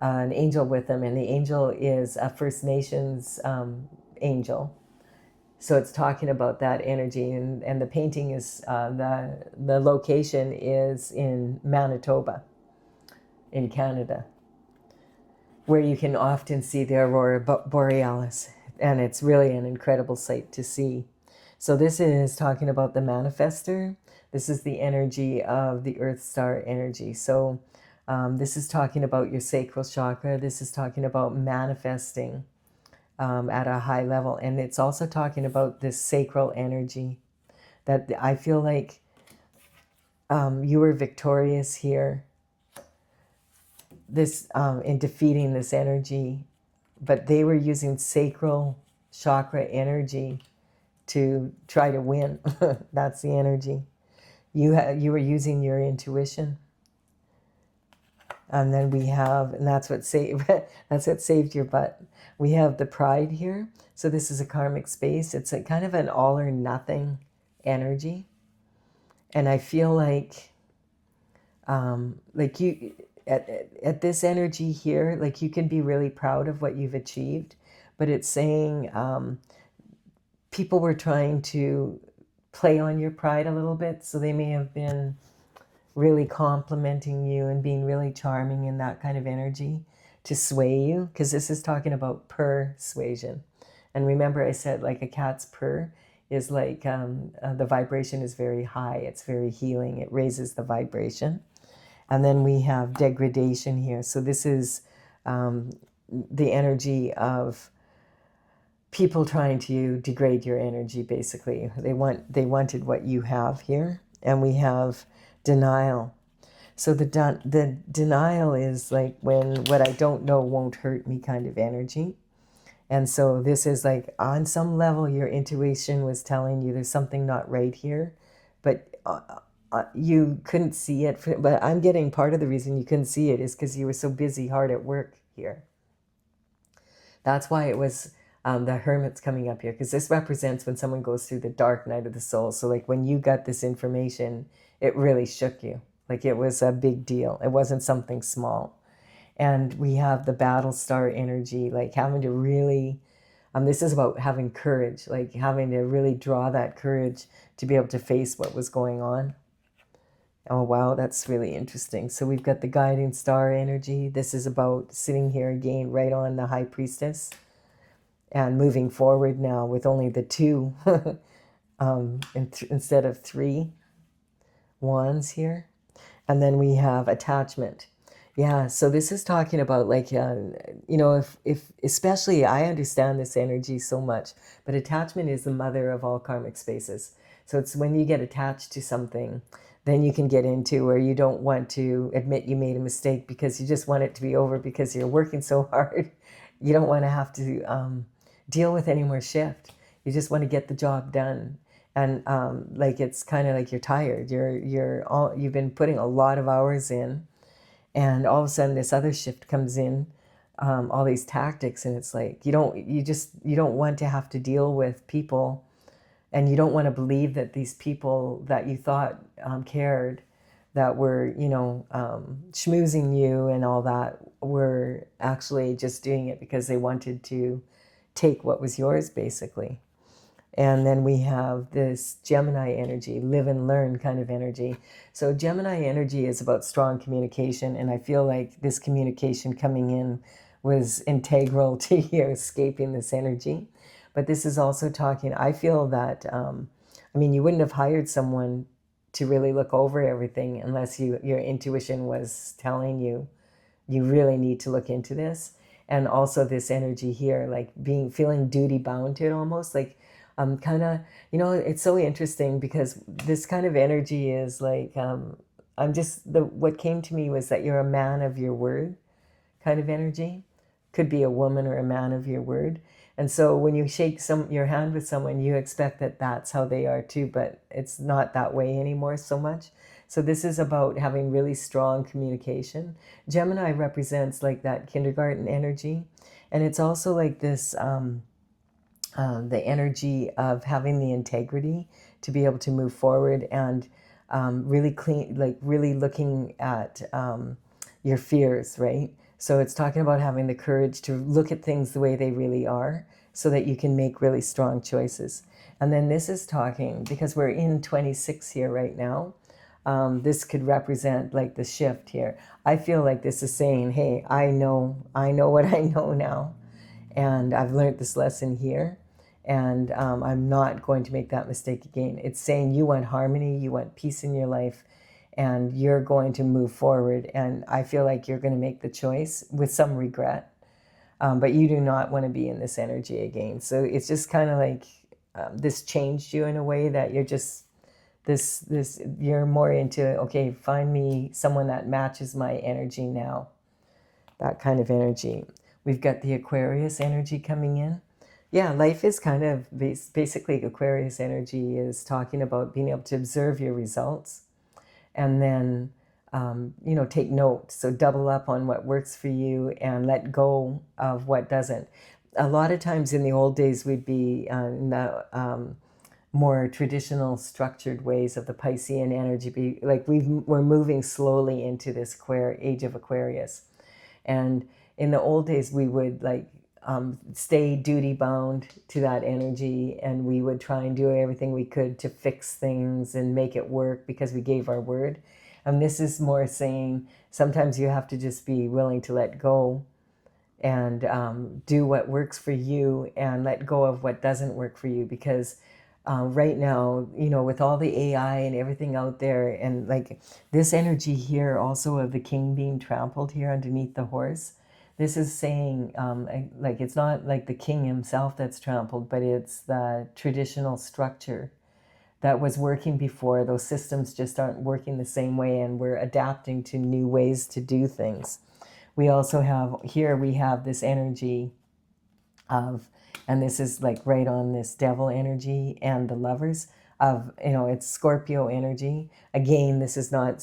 an angel with them, and the angel is a First Nations angel. So it's talking about that energy, and the painting is the location is in Manitoba, in Canada, where you can often see the aurora borealis, and it's really an incredible sight to see. So this is talking about the manifester. This is the energy of the Earth Star energy. So this is talking about your sacral chakra. This is talking about manifesting at a high level. And it's also talking about this sacral energy that I feel like you were victorious here in defeating this energy, but they were using sacral chakra energy to try to win. That's the energy. You were using your intuition. And then we have, and that's what saved your butt. We have the pride here. So this is a karmic space. It's a kind of an all or nothing energy. And I feel like you, at this energy here, like you can be really proud of what you've achieved, but it's saying people were trying to play on your pride a little bit. So they may have been really complimenting you and being really charming in that kind of energy to sway you, because this is talking about persuasion. And remember, I said like a cat's purr is like the vibration is very high. It's very healing. It raises the vibration. And then we have degradation here. So this is the energy of people trying to degrade your energy, basically. They wanted what you have here. And we have denial. So the denial is like when what I don't know won't hurt me kind of energy. And so this is like on some level your intuition was telling you there's something not right here, but you couldn't see it. But I'm getting part of the reason you couldn't see it is because you were so busy hard at work here. That's why it was the hermit's coming up here, because this represents when someone goes through the dark night of the soul. So like when you got this information, it really shook you. Like it was a big deal. It wasn't something small. And we have the battle star energy, like having to really, this is about having courage, like having to really draw that courage to be able to face what was going on. Oh, wow, that's really interesting. So we've got the guiding star energy. This is about sitting here again, right on the high priestess and moving forward now with only the two instead of three wands here. And then we have attachment. Yeah, so this is talking about like, if especially I understand this energy so much, but attachment is the mother of all karmic spaces. So it's when you get attached to something, then you can get into where you don't want to admit you made a mistake because you just want it to be over because you're working so hard. You don't want to have to deal with any more shift. You just want to get the job done. And like it's kind of like you're tired. You've been putting a lot of hours in. And all of a sudden this other shift comes in, all these tactics, and it's like you don't want to have to deal with people, and you don't want to believe that these people that you thought cared, that were schmoozing you and all that, were actually just doing it because they wanted to take what was yours, basically. And then we have this Gemini energy, live and learn kind of energy. So Gemini energy is about strong communication. And I feel like this communication coming in was integral to you escaping this energy. But this is also talking, I feel that, you wouldn't have hired someone to really look over everything unless your intuition was telling you, you really need to look into this. And also this energy here, like feeling duty bound to it almost, like, kind of, it's so interesting because this kind of energy is like, what came to me was that you're a man of your word kind of energy. Could be a woman or a man of your word. And so when you shake your hand with someone, you expect that that's how they are too, but it's not that way anymore so much. So this is about having really strong communication. Gemini represents like that kindergarten energy. And it's also like this, the energy of having the integrity to be able to move forward and really clean, like really looking at your fears, right? So it's talking about having the courage to look at things the way they really are so that you can make really strong choices. And then this is talking, because we're in 26 here right now, this could represent like the shift here. I feel like this is saying, hey, I know what I know now, and I've learned this lesson here, and I'm not going to make that mistake again. It's saying you want harmony, you want peace in your life, and you're going to move forward. And I feel like you're going to make the choice with some regret, but you do not want to be in this energy again. So it's just kind of like this changed you in a way that you're just this you're more into, okay, find me someone that matches my energy now, that kind of energy. We've got the Aquarius energy coming in. Yeah, life is kind of basically Aquarius energy is talking about being able to observe your results and then, take note. So double up on what works for you and let go of what doesn't. A lot of times in the old days, we'd be in the more traditional structured ways of the Piscean energy. Like we're moving slowly into this age of Aquarius. And in the old days, we would stay duty bound to that energy, and we would try and do everything we could to fix things and make it work because we gave our word. And this is more saying sometimes you have to just be willing to let go and do what works for you and let go of what doesn't work for you, because right now, with all the AI and everything out there, and like this energy here also of the king being trampled here underneath the horse, this is saying like it's not like the king himself that's trampled, but it's the traditional structure that was working before. Those systems just aren't working the same way, and we're adapting to new ways to do things. We also have here, we have this energy of, and this is like right on this devil energy and the lovers of, it's Scorpio energy. Again, this is not,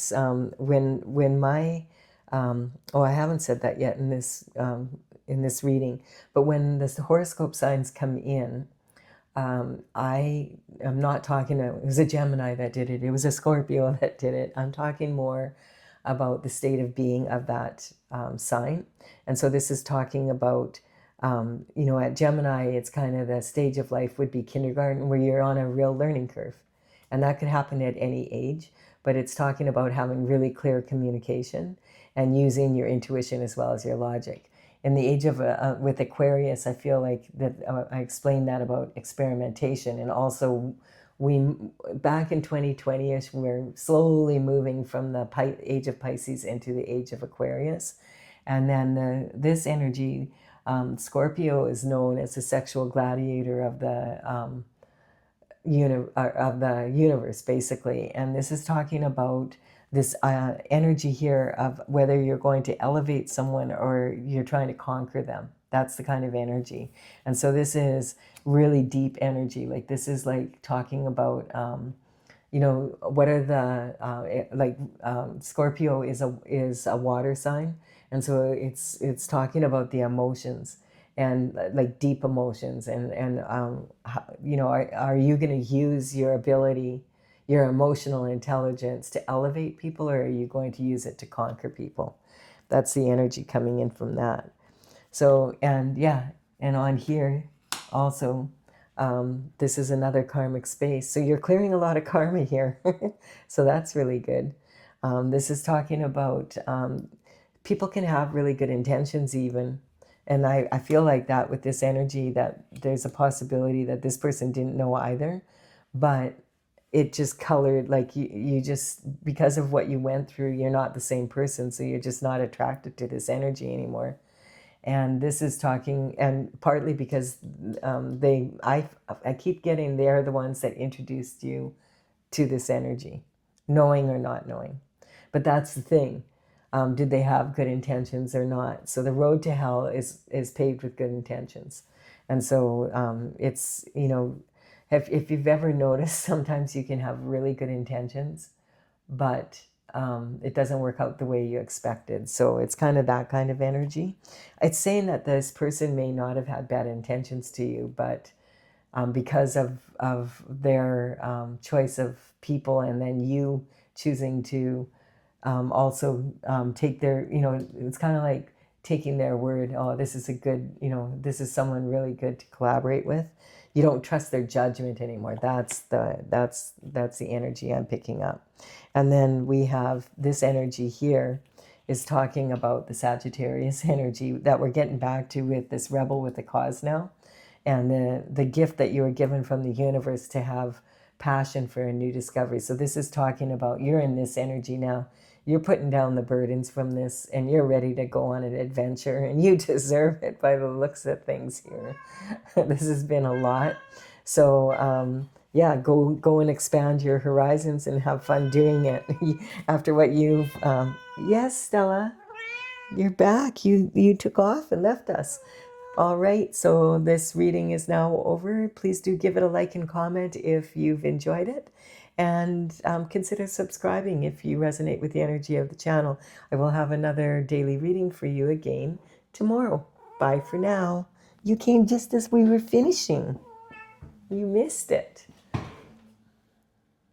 when my, I haven't said that yet in this reading, but when the horoscope signs come in, I am not talking, it was a Gemini that did it. It was a Scorpio that did it. I'm talking more about the state of being of that sign. And so this is talking about, at Gemini, it's kind of the stage of life would be kindergarten, where you're on a real learning curve. And that could happen at any age, but it's talking about having really clear communication and using your intuition as well as your logic. In the age of, with Aquarius, I feel like that I explained that about experimentation, and also back in 2020ish, we're slowly moving from the age of Pisces into the age of Aquarius. And then this energy, Scorpio, is known as the sexual gladiator of the universe, basically. And this is talking about this energy here of whether you're going to elevate someone or you're trying to conquer them. That's the kind of energy. And so this is really deep energy. Like this is like talking about, what are the, Scorpio is a water sign. And so it's talking about the emotions and like deep emotions, and are you going to use your ability, your emotional intelligence, to elevate people, or are you going to use it to conquer people? That's the energy coming in from that. So, and yeah, and on here also, this is another karmic space. So you're clearing a lot of karma here. So that's really good. This is talking about people can have really good intentions even. And I feel like that with this energy, that there's a possibility that this person didn't know either, but it just colored, like you just, because of what you went through, you're not the same person. So you're just not attracted to this energy anymore. And this is talking, and partly because I keep getting, they're the ones that introduced you to this energy, knowing or not knowing. But that's the thing. Did they have good intentions or not? So the road to hell is paved with good intentions. And so it's, if you've ever noticed, sometimes you can have really good intentions, but it doesn't work out the way you expected. So it's kind of that kind of energy. It's saying that this person may not have had bad intentions to you, but because of their choice of people, and then you choosing to also take their, it's kind of like taking their word. Oh, this is a good, this is someone really good to collaborate with. You don't trust their judgment anymore. That's the energy I'm picking up. And then we have this energy here is talking about the Sagittarius energy that we're getting back to with this rebel with the cause now, and the gift that you were given from the universe to have passion for a new discovery. So this is talking about you're in this energy now. You're putting down the burdens from this, and you're ready to go on an adventure, and you deserve it by the looks of things here. This has been a lot. So yeah, go and expand your horizons and have fun doing it. After what you've yes, Stella, you're back. You took off and left us. All right, so this reading is now over. Please do give it a like and comment if you've enjoyed it. And consider subscribing if you resonate with the energy of the channel. I will have another daily reading for you again tomorrow. Bye for now. You came just as we were finishing. You missed it.